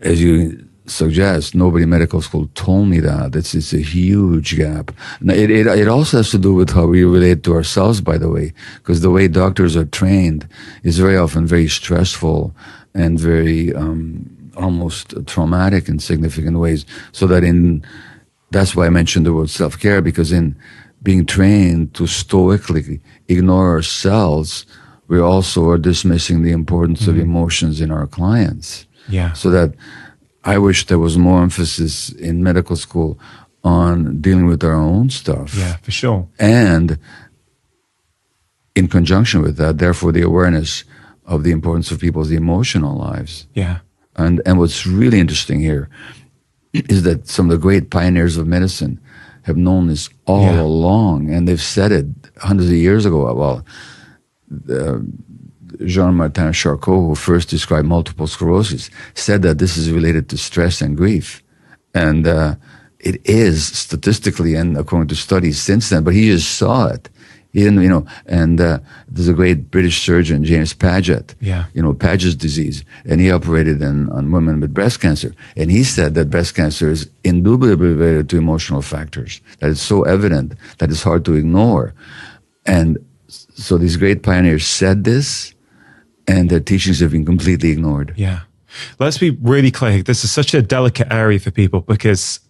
as you suggest, nobody in medical school told me that. It's a huge gap. Now, it also has to do with how we relate to ourselves, by the way, because the way doctors are trained is very often very stressful and very almost traumatic in significant ways. So that's why I mentioned the word self-care, because in being trained to stoically ignore ourselves, we also are dismissing the importance of emotions in our clients. Yeah. So that I wish there was more emphasis in medical school on dealing with our own stuff. Yeah, for sure. And in conjunction with that, therefore, the awareness of the importance of people's emotional lives. Yeah. And what's really interesting here is that some of the great pioneers of medicine have known this all along, and they've said it hundreds of years ago. Well, Jean-Martin Charcot, who first described multiple sclerosis, said that this is related to stress and grief. And it is statistically and according to studies since then, but he just saw it. He didn't, and there's a great British surgeon, James Paget, Paget's disease, and he operated on women with breast cancer. And he said that breast cancer is indubitably related to emotional factors, that it's so evident that it's hard to ignore. And so these great pioneers said this, and their teachings have been completely ignored. Yeah. Let's be really clear. This is such a delicate area for people because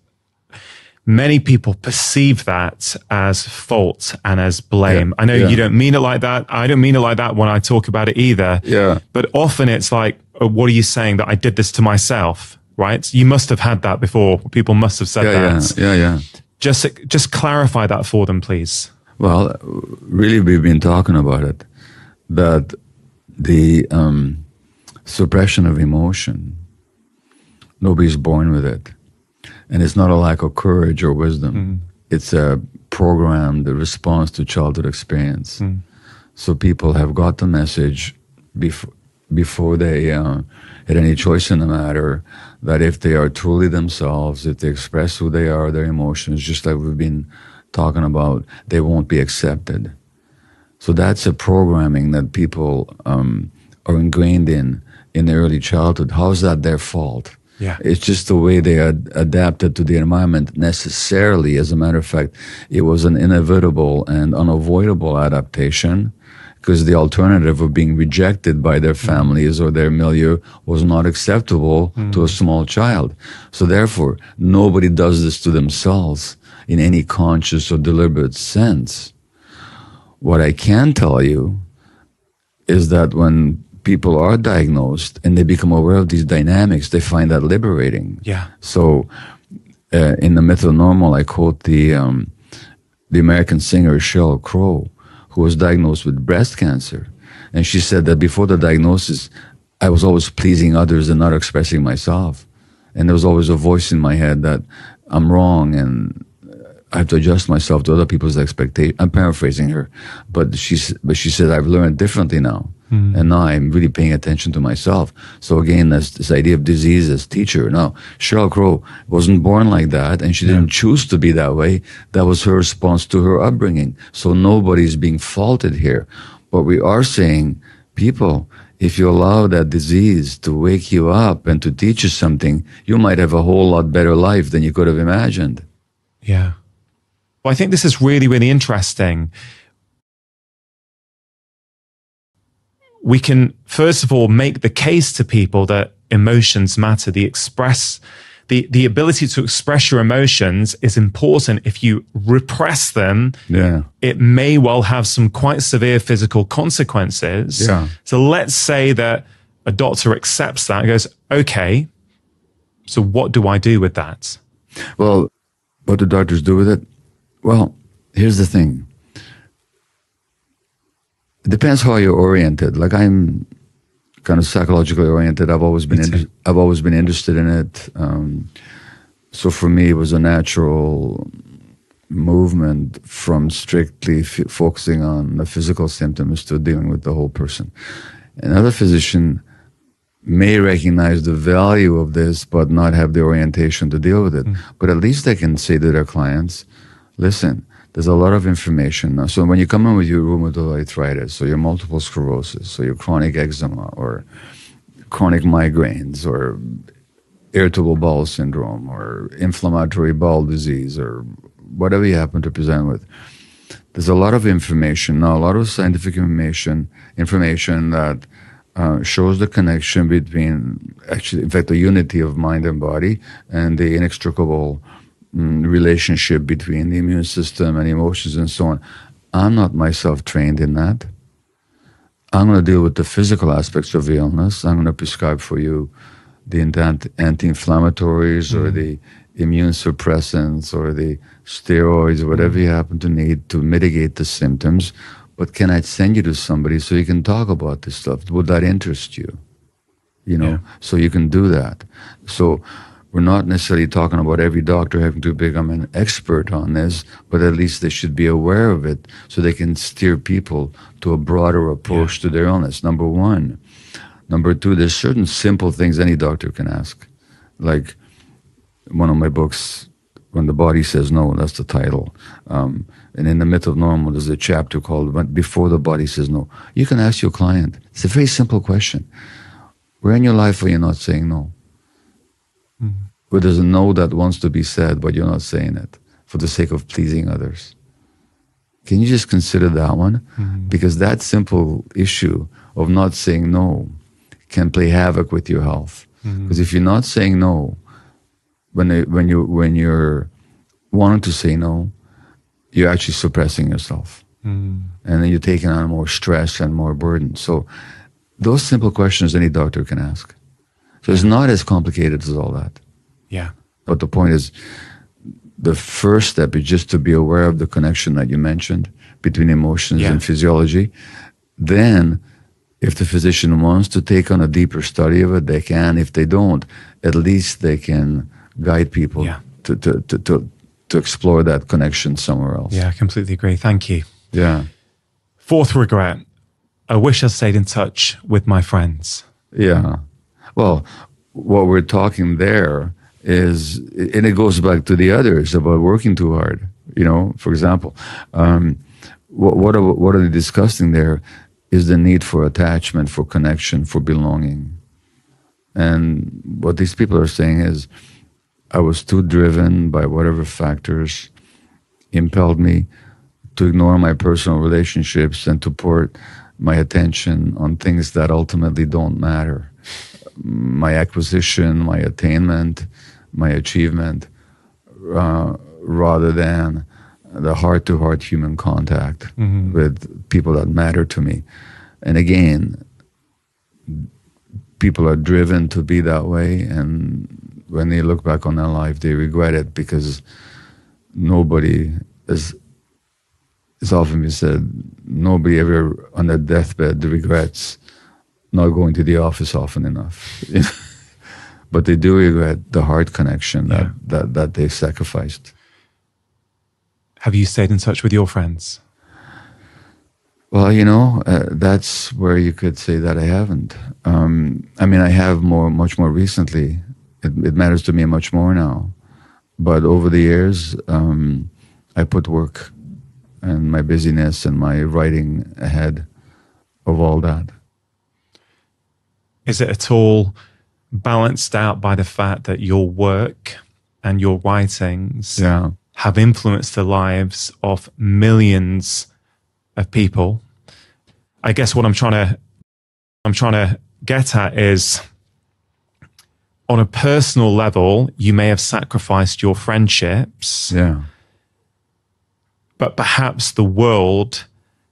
many people perceive that as fault and as blame. Yeah, I know you don't mean it like that. I don't mean it like that when I talk about it either. Yeah. But often it's like, oh, what are you saying that I did this to myself, right? You must have had that before. People must have said that. Yeah. Just clarify that for them, please. Well, really, we've been talking about it, that the suppression of emotion, nobody's born with it. And it's not a lack of courage or wisdom. It's a programmed response to childhood experience. So people have got the message before they had any choice in the matter, that if they are truly themselves, if they express who they are, their emotions, just like we've been talking about, they won't be accepted. So that's a programming that people are ingrained in their early childhood. How is that their fault? Yeah. It's just the way they adapted to the environment necessarily. As a matter of fact, it was an inevitable and unavoidable adaptation, because the alternative of being rejected by their families or their milieu was not acceptable to a small child. So therefore, nobody does this to themselves in any conscious or deliberate sense. What I can tell you is that when people are diagnosed and they become aware of these dynamics, they find that liberating. Yeah. So in The Myth of Normal, I quote the American singer Sheryl Crow, who was diagnosed with breast cancer. And she said that before the diagnosis, I was always pleasing others and not expressing myself. And there was always a voice in my head that I'm wrong and I have to adjust myself to other people's expectations. I'm paraphrasing her, but she said, I've learned differently now. And now I'm really paying attention to myself. So again, that's this idea of disease as teacher. Now, Sheryl Crow wasn't born like that, and she didn't choose to be that way. That was her response to her upbringing. So nobody's being faulted here. But we are saying, people, if you allow that disease to wake you up and to teach you something, you might have a whole lot better life than you could have imagined. Yeah. Well, I think this is really, really interesting. We can, first of all, make the case to people that emotions matter. The ability to express your emotions is important. If you repress them, it may well have some quite severe physical consequences. Yeah. So let's say that a doctor accepts that and goes, okay, so what do I do with that? Well, what do doctors do with it? Well, here's the thing. It depends how you're oriented. Like, I'm kind of psychologically oriented. I've always been interested in it. So for me, it was a natural movement from strictly focusing on the physical symptoms to dealing with the whole person. Another physician may recognize the value of this, but not have the orientation to deal with it. But at least they can say to their clients, listen, there's a lot of information now. So when you come in with your rheumatoid arthritis, or your multiple sclerosis, or your chronic eczema, or chronic migraines, or irritable bowel syndrome, or inflammatory bowel disease, or whatever you happen to present with, there's a lot of information now, a lot of scientific information that shows the connection between, actually, in fact, the unity of mind and body, and the inextricable relationship between the immune system and emotions and so on. I'm not myself trained in that. I'm going to deal with the physical aspects of the illness. I'm going to prescribe for you the anti-inflammatories or the immune suppressants or the steroids or whatever you happen to need to mitigate the symptoms. But can I send you to somebody so you can talk about this stuff? Would that interest you? You know, so you can do that. So we're not necessarily talking about every doctor having to become an expert on this, but at least they should be aware of it so they can steer people to a broader approach to their illness, number one. Number two, there's certain simple things any doctor can ask. Like one of my books, When the Body Says No, that's the title. And in The Myth of Normal, there's a chapter called Before the Body Says No. You can ask your client. It's a very simple question. Where in your life are you not saying no? Where there's a no that wants to be said, but you're not saying it for the sake of pleasing others. Can you just consider that one? Because that simple issue of not saying no can play havoc with your health. Because if you're not saying no, when you're wanting to say no, you're actually suppressing yourself. And then you're taking on more stress and more burden. So those simple questions any doctor can ask. So it's not as complicated as all that. Yeah. But the point is, the first step is just to be aware of the connection that you mentioned between emotions and physiology. Then, if the physician wants to take on a deeper study of it, they can. If they don't, at least they can guide people to explore that connection somewhere else. Yeah, I completely agree. Thank you. Yeah. Fourth regret. I wish I stayed in touch with my friends. Yeah. Well, what we're talking there is, and it goes back to the others about working too hard. You know, for example, what are they discussing there is the need for attachment, for connection, for belonging. And what these people are saying is, I was too driven by whatever factors impelled me to ignore my personal relationships and to put my attention on things that ultimately don't matter. My acquisition, my attainment, my achievement, rather than the heart-to-heart human contact with people that matter to me. And again, people are driven to be that way, and when they look back on their life, they regret it, because nobody, as it's often been said, nobody ever on their deathbed regrets not going to the office often enough. But they do regret the heart connection that they sacrificed. Have you stayed in touch with your friends? Well, you know, that's where you could say that I haven't. I mean, I have much more recently. It matters to me much more now. But over the years, I put work and my busyness and my writing ahead of all that. Is it at all balanced out by the fact that your work and your writings have influenced the lives of millions of people? I guess what I'm trying to get at is, on a personal level, you may have sacrificed your friendships. But perhaps the world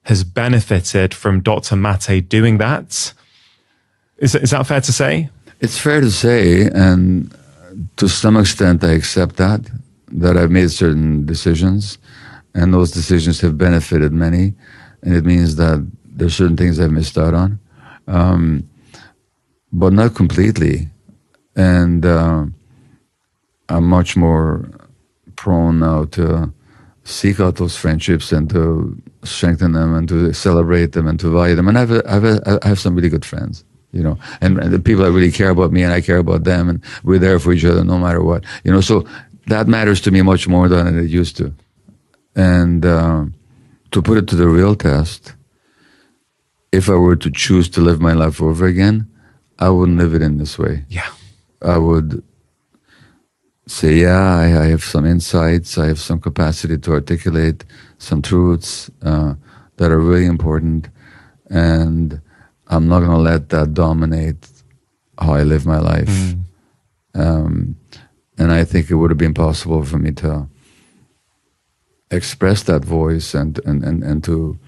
has benefited from Dr. Mate doing that. Is that fair to say? It's fair to say, and to some extent I accept that I've made certain decisions, and those decisions have benefited many, and it means that there's certain things I've missed out on, but not completely. And I'm much more prone now to seek out those friendships and to strengthen them and to celebrate them and to value them. And I have some really good friends, you know, and the people that really care about me and I care about them, and we're there for each other no matter what, you know. So that matters to me much more than it used to. And to put it to the real test, if I were to choose to live my life over again, I wouldn't live it in this way. Yeah. I would say, yeah, I have some insights, I have some capacity to articulate some truths that are really important, and I'm not going to let that dominate how I live my life. And I think it would have been possible for me to express that voice and to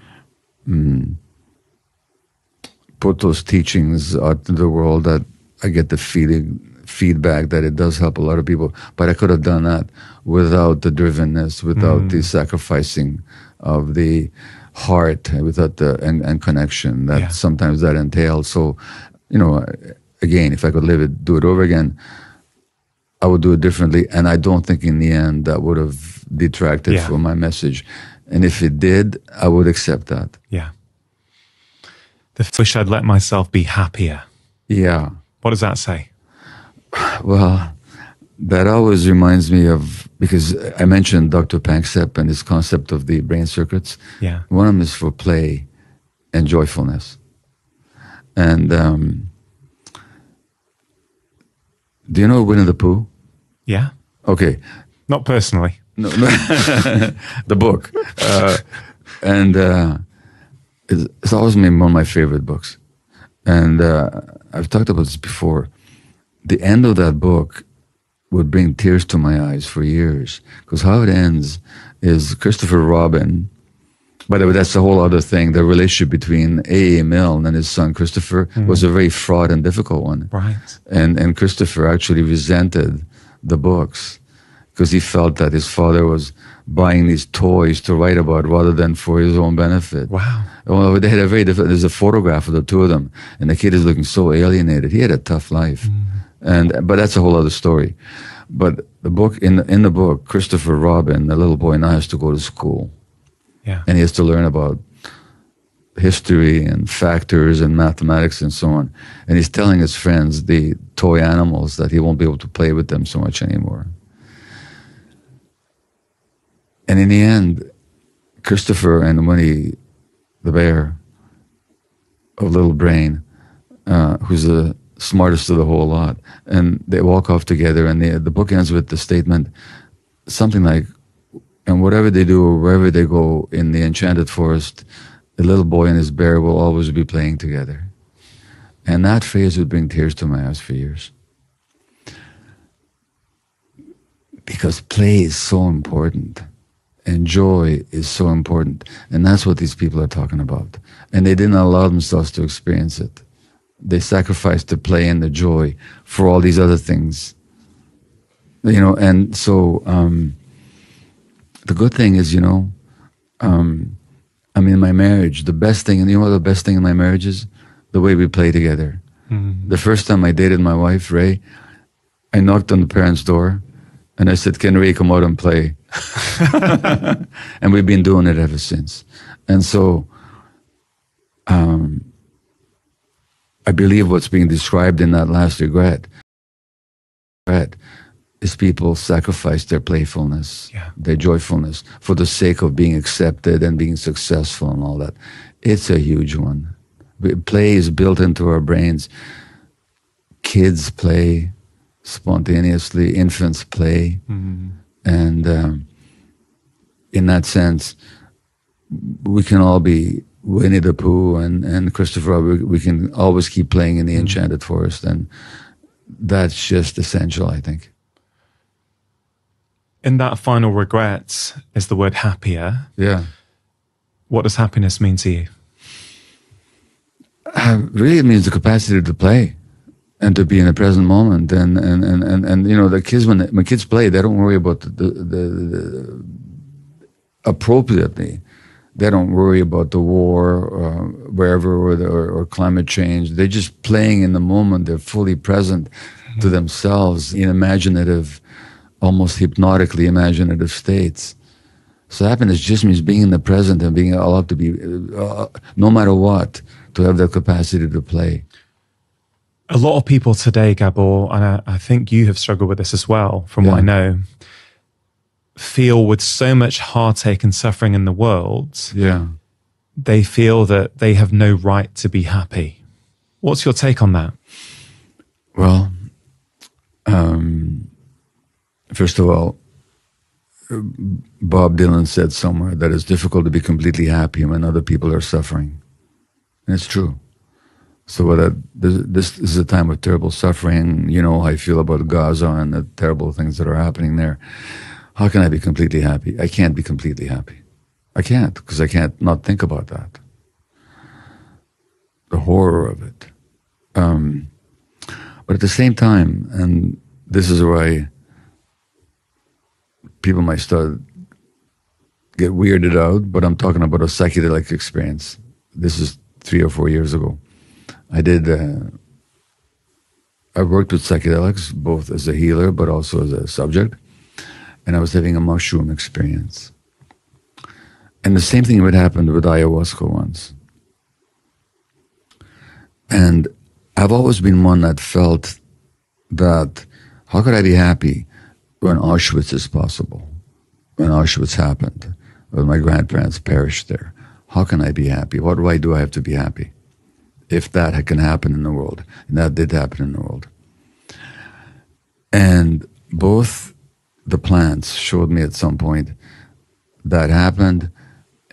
put those teachings out in the world, that I get the feedback that it does help a lot of people. But I could have done that without the drivenness, without the sacrificing of the heart, without the and connection that sometimes that entails. So, you know, again, if I could do it over again, I would do it differently. And I don't think in the end that would have detracted from my message. And if it did, I would accept that. Yeah. The wish I'd let myself be happier. Yeah. What does that say? Well, that always reminds me of, because I mentioned Dr. Panksepp and his concept of the brain circuits. Yeah. One of them is for play and joyfulness. And do you know Winnie the Pooh? Yeah. Okay. Not personally. No. The book. And it's always been one of my favorite books. And I've talked about this before. The end of that book would bring tears to my eyes for years. Because how it ends is Christopher Robin, by the way, that's a whole other thing. The relationship between A.A. Milne and his son Christopher was a very fraught and difficult one. Right. And Christopher actually resented the books because he felt that his father was buying these toys to write about rather than for his own benefit. Wow. Well, they had a very different, there's a photograph of the two of them, and the kid is looking so alienated. He had a tough life. But that's a whole other story. But the book, in the book, Christopher Robin, the little boy, now has to go to school. Yeah. And he has to learn about history and factors and mathematics and so on. And he's telling his friends, the toy animals, that he won't be able to play with them so much anymore. And in the end, Christopher and Winnie the bear of Little Brain, who's the smartest of the whole lot, and they walk off together, and the book ends with the statement, something like, and whatever they do or wherever they go in the enchanted forest, the little boy and his bear will always be playing together. And that phrase would bring tears to my eyes for years. Because play is so important. And joy is so important. And that's what these people are talking about. And they didn't allow themselves to experience it. They sacrificed the play and the joy for all these other things. You know, and so the good thing is, you know, I mean, my marriage, the best thing, and you know what the best thing in my marriage is? The way we play together. The first time I dated my wife, Ray, I knocked on the parents' door and I said, "Can Ray come out and play?" And we've been doing it ever since. And so I believe what's being described in that last regret is people sacrifice their playfulness, their joyfulness for the sake of being accepted and being successful and all that. It's a huge one. Play is built into our brains. Kids play spontaneously, infants play. And in that sense, we can all be Winnie the Pooh and Christopher. We can always keep playing in the enchanted forest, and that's just essential, I think. In that final regret is the word happier. Yeah. What does happiness mean to you? Really, it means the capacity to play and to be in the present moment. And you know, the kids, when kids play, they don't worry about the appropriately. They don't worry about the war wherever or climate change. They're just playing in the moment. They're fully present to themselves in imaginative, almost hypnotically imaginative states. So happiness just means being in the present and being allowed to be, no matter what, to have the capacity to play. A lot of people today, Gabor, and I think you have struggled with this as well, from what I know, feel with so much heartache and suffering in the world, they feel that they have no right to be happy. What's your take on that? Well, first of all, Bob Dylan said somewhere that it's difficult to be completely happy when other people are suffering. And it's true. So this is a time of terrible suffering. You know how I feel about Gaza and the terrible things that are happening there. How can I be completely happy? I can't be completely happy. I can't, because I can't not think about that. The horror of it. But at the same time, and this is where people might start get weirded out, but I'm talking about a psychedelic experience. This is 3 or 4 years ago. I worked with psychedelics, both as a healer, but also as a subject. And I was having a mushroom experience. And the same thing would happen with ayahuasca once. And I've always been one that felt that, how could I be happy when Auschwitz is possible? When Auschwitz happened, when my grandparents perished there. How can I be happy? What right do I have to be happy? If that can happen in the world. And that did happen in the world. And both the plants showed me at some point that happened,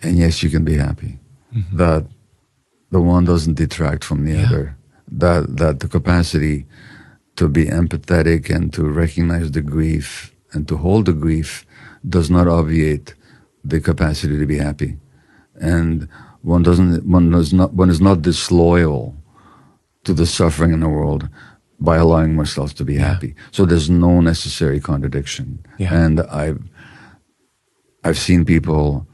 and yes, you can be happy. Mm-hmm. That the one doesn't detract from the other. That the capacity to be empathetic and to recognize the grief and to hold the grief does not obviate the capacity to be happy. And one is not disloyal to the suffering in the world by allowing oneself to be happy. So there's no necessary contradiction. And I've seen people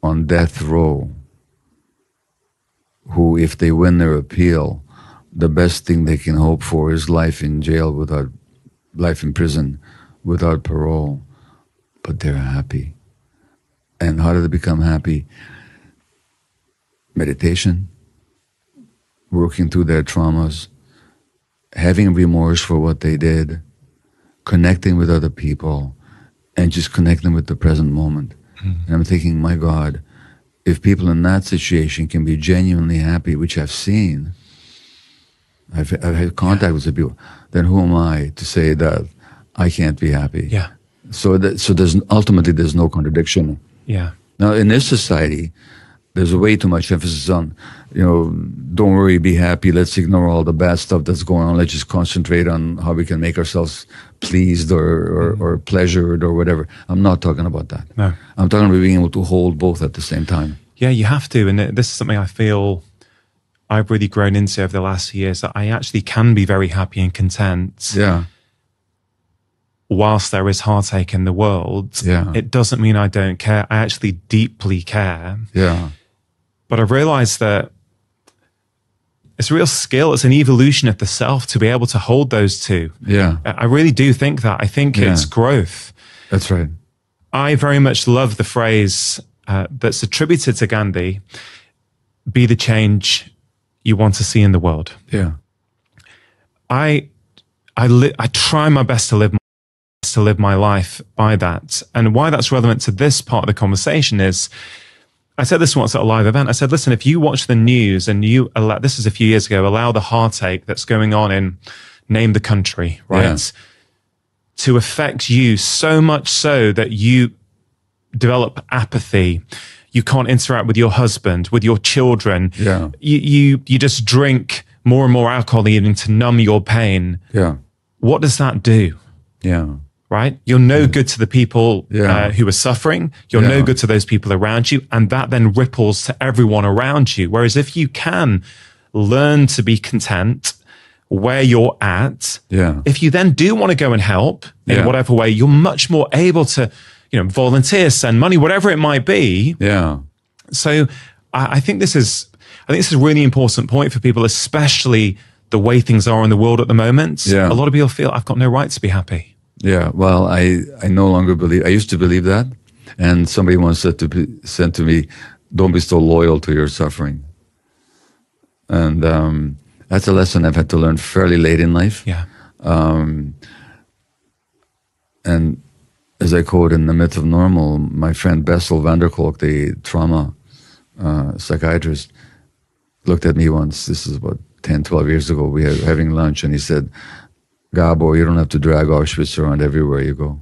on death row who, if they win their appeal, the best thing they can hope for is life in jail without life in prison, without parole, but they're happy. And how do they become happy? Meditation, working through their traumas, having remorse for what they did, connecting with other people, and just connecting with the present moment. Mm-hmm. And I'm thinking, my God, if people in that situation can be genuinely happy, which I've seen, I've had contact with the people, then who am I to say that I can't be happy? So there's ultimately no contradiction. Now in this society, there's way too much emphasis on, don't worry, be happy. Let's ignore all the bad stuff that's going on. Let's just concentrate on how we can make ourselves pleased or pleasured or whatever. I'm not talking about that. No. I'm talking about being able to hold both at the same time. Yeah, you have to. And this is something I feel I've really grown into over the last few years, that I actually can be very happy and content. Whilst there is heartache in the world, it doesn't mean I don't care. I actually deeply care. But I've realized that it's a real skill. It's an evolution of the self to be able to hold those two. I really do think that. I think it's growth. That's right. I very much love the phrase that's attributed to Gandhi, be the change you want to see in the world. I try my best to live my life by that. And why that's relevant to this part of the conversation is, I said this once at a live event. I said, listen, if you watch the news and you allow, this is a few years ago, allow the heartache that's going on in, name the country, right? To affect you so much so that you develop apathy. You can't interact with your husband, with your children. You just drink more and more alcohol even to numb your pain. What does that do? Right? You're no good to the people who are suffering. You're no good to those people around you. And that then ripples to everyone around you. Whereas if you can learn to be content where you're at, if you then do want to go and help in whatever way, you're much more able to, volunteer, send money, whatever it might be. So I think this is a really important point for people, especially the way things are in the world at the moment. A lot of people feel, I've got no right to be happy. Well, I no longer believe. I used to believe that, and somebody once said to me, "Don't be so loyal to your suffering." And that's a lesson I've had to learn fairly late in life. And as I quote in The Myth of Normal, my friend Bessel van der Kolk, the trauma psychiatrist, looked at me once, this is about 10, 12 years ago, we were having lunch, and he said, Gabo, you don't have to drag Auschwitz around everywhere you go.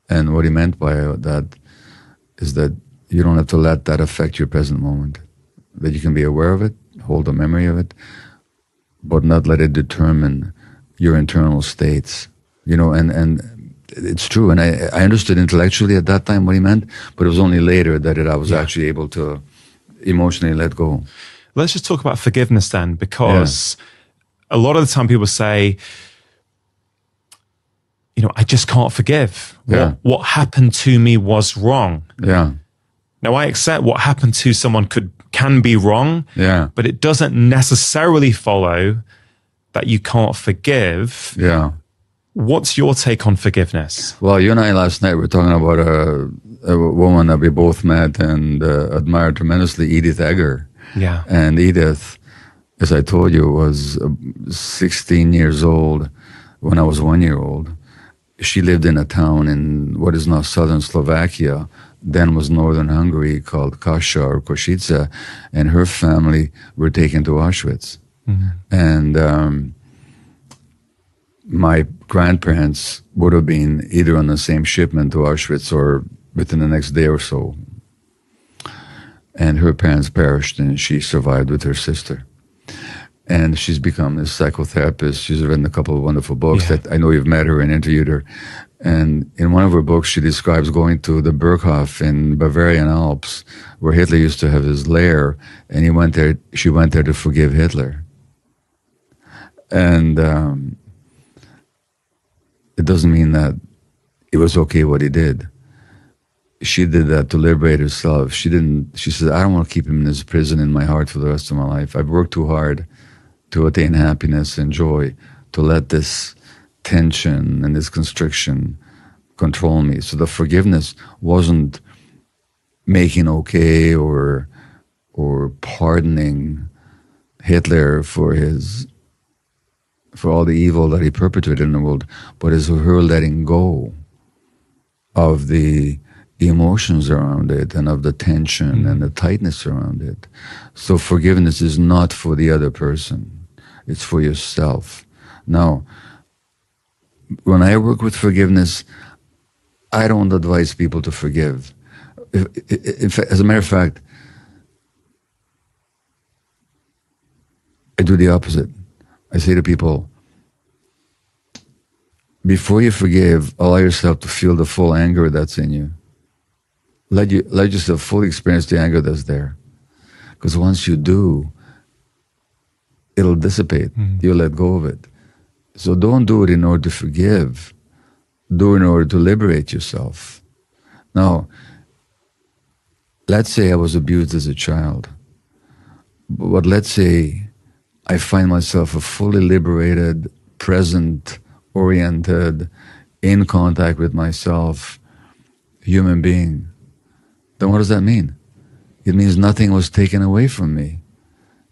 And what he meant by that is that you don't have to let that affect your present moment. That you can be aware of it, hold a memory of it, but not let it determine your internal states. You know, and it's true. And I understood intellectually at that time what he meant, but it was only later that I was actually able to emotionally let go. Let's just talk about forgiveness then, because a lot of the time people say, you know, I just can't forgive. What happened to me was wrong. Yeah. Now, I accept what happened to someone can be wrong, but it doesn't necessarily follow that you can't forgive. Yeah. What's your take on forgiveness? Well, you and I last night were talking about a woman that we both met and admired tremendously, Edith Eger. Yeah. And Edith, as I told you, was 16 years old when I was 1 year old. She lived in a town in what is now southern Slovakia, then was northern Hungary, called Kassa or Košice, and her family were taken to Auschwitz. Mm-hmm. And my grandparents would have been either on the same shipment to Auschwitz or within the next day or so. And her parents perished, and she survived with her sister. And she's become a psychotherapist. She's written a couple of wonderful books that I know you've met her and interviewed her. And in one of her books, she describes going to the Berghof in Bavarian Alps, where Hitler used to have his lair, and she went there to forgive Hitler. And it doesn't mean that it was okay what he did. She did that to liberate herself. She said, I don't want to keep him in this prison in my heart for the rest of my life. I've worked too hard to attain happiness and joy, to let this tension and this constriction control me. So the forgiveness wasn't making okay or pardoning Hitler for all the evil that he perpetrated in the world, but is her letting go of the emotions around it and of the tension and the tightness around it. So forgiveness is not for the other person. It's for yourself. Now, when I work with forgiveness, I don't advise people to forgive. As a matter of fact, I do the opposite. I say to people, before you forgive, allow yourself to feel the full anger that's in you. Let yourself fully experience the anger that's there. Because once you do, it'll dissipate. You'll let go of it. So don't do it in order to forgive. Do it in order to liberate yourself. Now, let's say I was abused as a child. But let's say I find myself a fully liberated, present-oriented, in contact with myself, human being. Then what does that mean? It means nothing was taken away from me.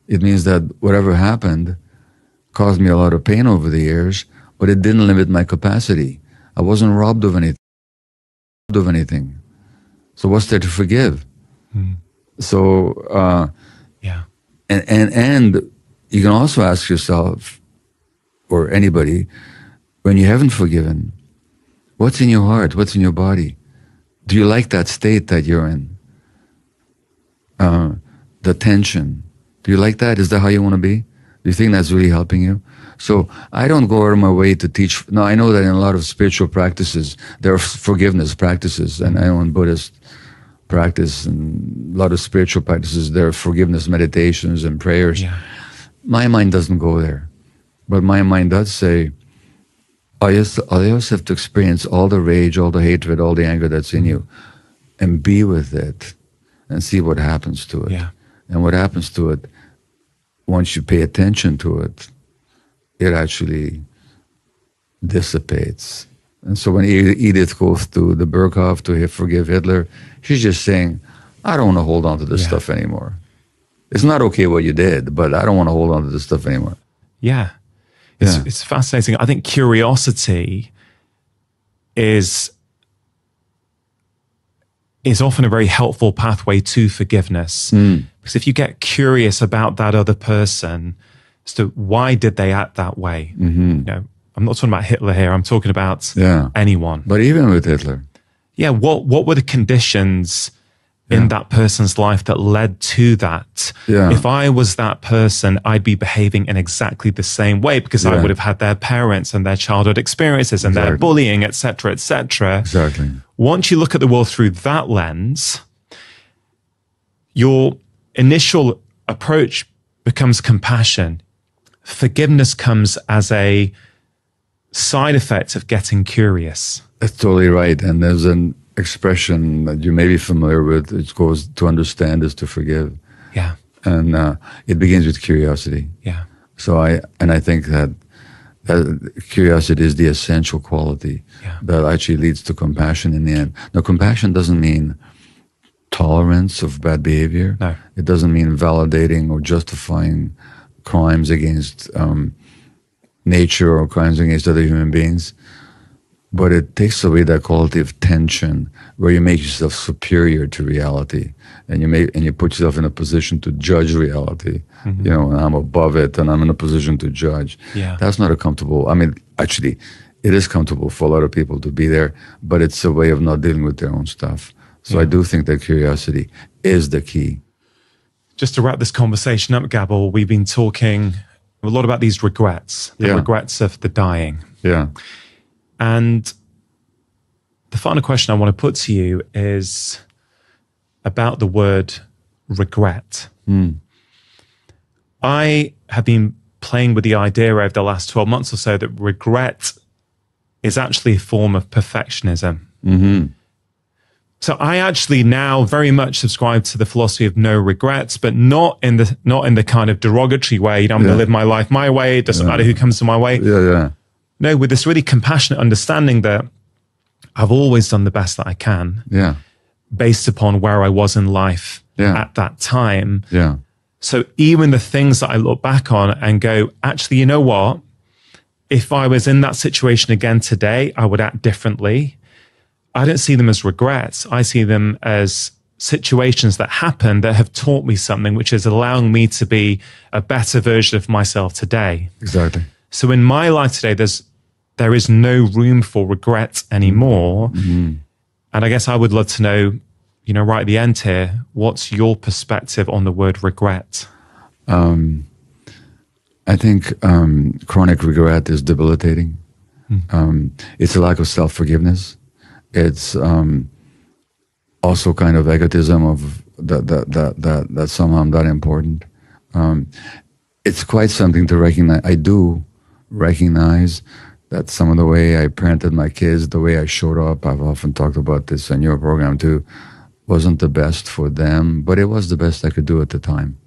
It means that whatever happened caused me a lot of pain over the years, but it didn't limit my capacity. I wasn't robbed of anything. So what's there to forgive? So, and you can also ask yourself, or anybody, when you haven't forgiven, what's in your heart? What's in your body? Do you like that state that you're in? The tension. Do you like that? Is that how you want to be? Do you think that's really helping you? So I don't go out of my way to teach. Now, I know that in a lot of spiritual practices, there are forgiveness practices, and I know in Buddhist practice and a lot of spiritual practices, there are forgiveness meditations and prayers. Yeah. My mind doesn't go there. But my mind does say, I just have to experience all the rage, all the hatred, all the anger that's in you, and be with it and see what happens to it. Yeah. And what happens to it, once you pay attention to it, it actually dissipates. And so when Edith goes to the Berghof to forgive Hitler, she's just saying, I don't want to hold on to this stuff anymore. It's not okay what you did, but I don't want to hold on to this stuff anymore. Yeah. It's fascinating. I think curiosity is is often a very helpful pathway to forgiveness. Because if you get curious about that other person as to why did they act that way, you know, I'm not talking about Hitler here. I'm talking about anyone. But even with Hitler. Yeah. What were the conditions in that person's life that led to that? Yeah. If I was that person, I'd be behaving in exactly the same way because I would have had their parents and their childhood experiences and their bullying, etc., etc. Exactly. Once you look at the world through that lens, your initial approach becomes compassion. Forgiveness comes as a side effect of getting curious. That's totally right. And there's an expression that you may be familiar with. It goes, to understand is to forgive. Yeah. And it begins with curiosity. Yeah. So I think that curiosity is the essential quality that actually leads to compassion in the end. Now, compassion doesn't mean tolerance of bad behavior. No. It doesn't mean validating or justifying crimes against nature or crimes against other human beings. But it takes away that quality of tension where you make yourself superior to reality, and you put yourself in a position to judge reality. You know, and I'm above it, and I'm in a position to judge. Yeah. That's not a comfortable. I mean, actually, it is comfortable for a lot of people to be there, but it's a way of not dealing with their own stuff. So I do think that curiosity is the key. Just to wrap this conversation up, Gabor, we've been talking a lot about these regrets, the regrets of the dying. Yeah. And the final question I want to put to you is about the word regret. I have been playing with the idea over the last 12 months or so that regret is actually a form of perfectionism. So I actually now very much subscribe to the philosophy of no regrets, but not in the kind of derogatory way. You know, I'm going to live my life my way. It doesn't matter who comes to my way. No, with this really compassionate understanding that I've always done the best that I can based upon where I was in life at that time. So even the things that I look back on and go, actually, you know what? If I was in that situation again today, I would act differently. I don't see them as regrets. I see them as situations that happen that have taught me something, which is allowing me to be a better version of myself today. Exactly. So in my life today, there is no room for regret anymore. And I guess I would love to know, you know, right at the end here, what's your perspective on the word regret? I think chronic regret is debilitating. It's a lack of self-forgiveness. It's also kind of egotism of that somehow I'm not important. It's quite something to recognize. I do recognize that some of the way I parented my kids, the way I showed up, I've often talked about this on your program too, wasn't the best for them, but it was the best I could do at the time.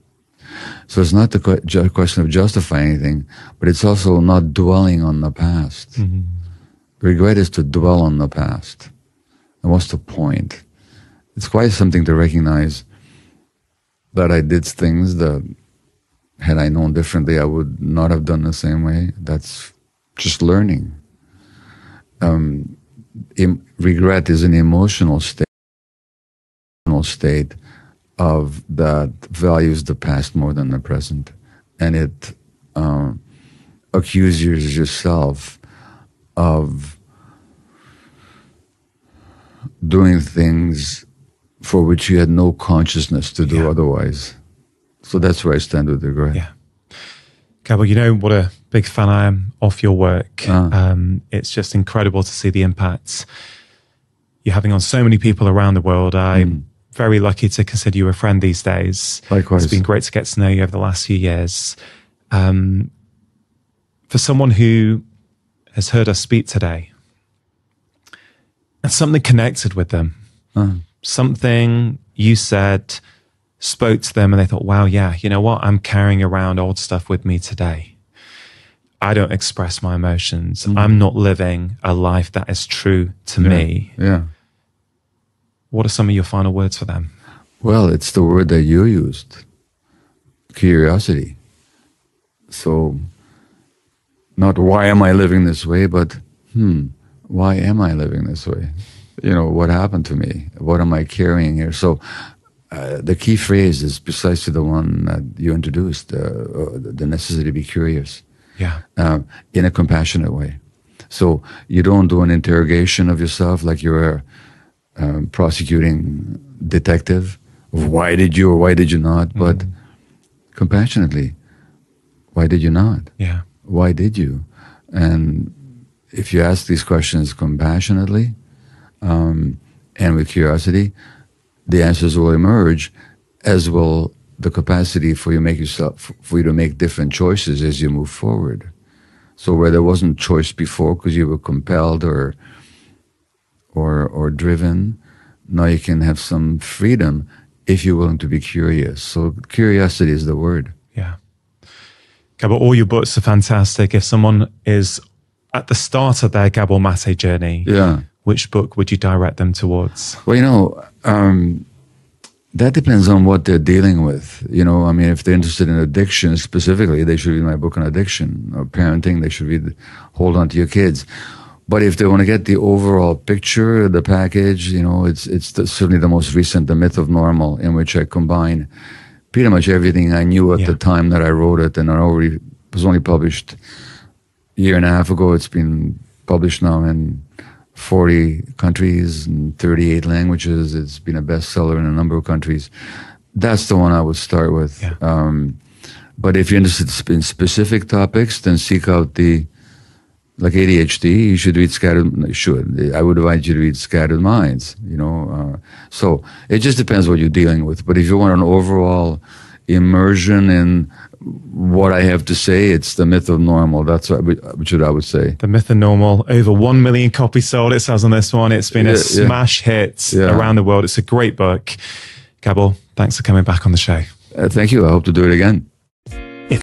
So it's not the question of justifying anything, but it's also not dwelling on the past. Regret is to dwell on the past. And what's the point? It's quite something to recognize that I did things that, had I known differently, I would not have done the same way. That's just learning. Regret is an emotional state of that values the past more than the present, and it accuses yourself of doing things for which you had no consciousness to do otherwise. So that's where I stand with regret. Yeah. Gabor, you know what a big fan I am of your work. It's just incredible to see the impacts you're having on so many people around the world. I'm very lucky to consider you a friend these days. Likewise. It's been great to get to know you over the last few years. For someone who has heard us speak today, and something connected with them, something you said spoke to them and they thought, wow, yeah, you know what? I'm carrying around old stuff with me today. I don't express my emotions. I'm not living a life that is true to me. Yeah. What are some of your final words for them? Well, it's the word that you used, curiosity. So not why am I living this way, but why am I living this way? what happened to me? What am I carrying here? So the key phrase is precisely the one that you introduced, the necessity to be curious. Yeah. In a compassionate way. So you don't do an interrogation of yourself like you're a prosecuting detective of why did you or why did you not, but compassionately, why did you not? Yeah. Why did you? And if you ask these questions compassionately and with curiosity, the answers will emerge, as will the capacity for you to make different choices as you move forward. So where there wasn't choice before because you were compelled or driven, now you can have some freedom if you're willing to be curious. So curiosity is the word. Yeah. Gabor, all your books are fantastic. If someone is at the start of their Gabor Mate journey, which book would you direct them towards? Well, that depends on what they're dealing with. If they're interested in addiction specifically, they should read my book on addiction. Or parenting, they should read Hold On to Your Kids. But if they want to get the overall picture, the package, it's certainly the most recent, The Myth of Normal, in which I combine pretty much everything I knew at the time that I wrote it, and it was only published a year and a half ago. It's been published now in 40 countries and 38 languages. It's been a bestseller in a number of countries. That's the one I would start with. Yeah. But if you're interested in specific topics, then seek out like ADHD, you should read I would advise you to read Scattered Minds, So it just depends what you're dealing with. But if you want an overall immersion in what I have to say, it's The Myth of Normal. That's what I would say. The Myth of Normal, over 1 million copies sold, it says on this one. It's been a smash hit around the world. It's a great book. Gabor, thanks for coming back on the show. Thank you. I hope to do it again.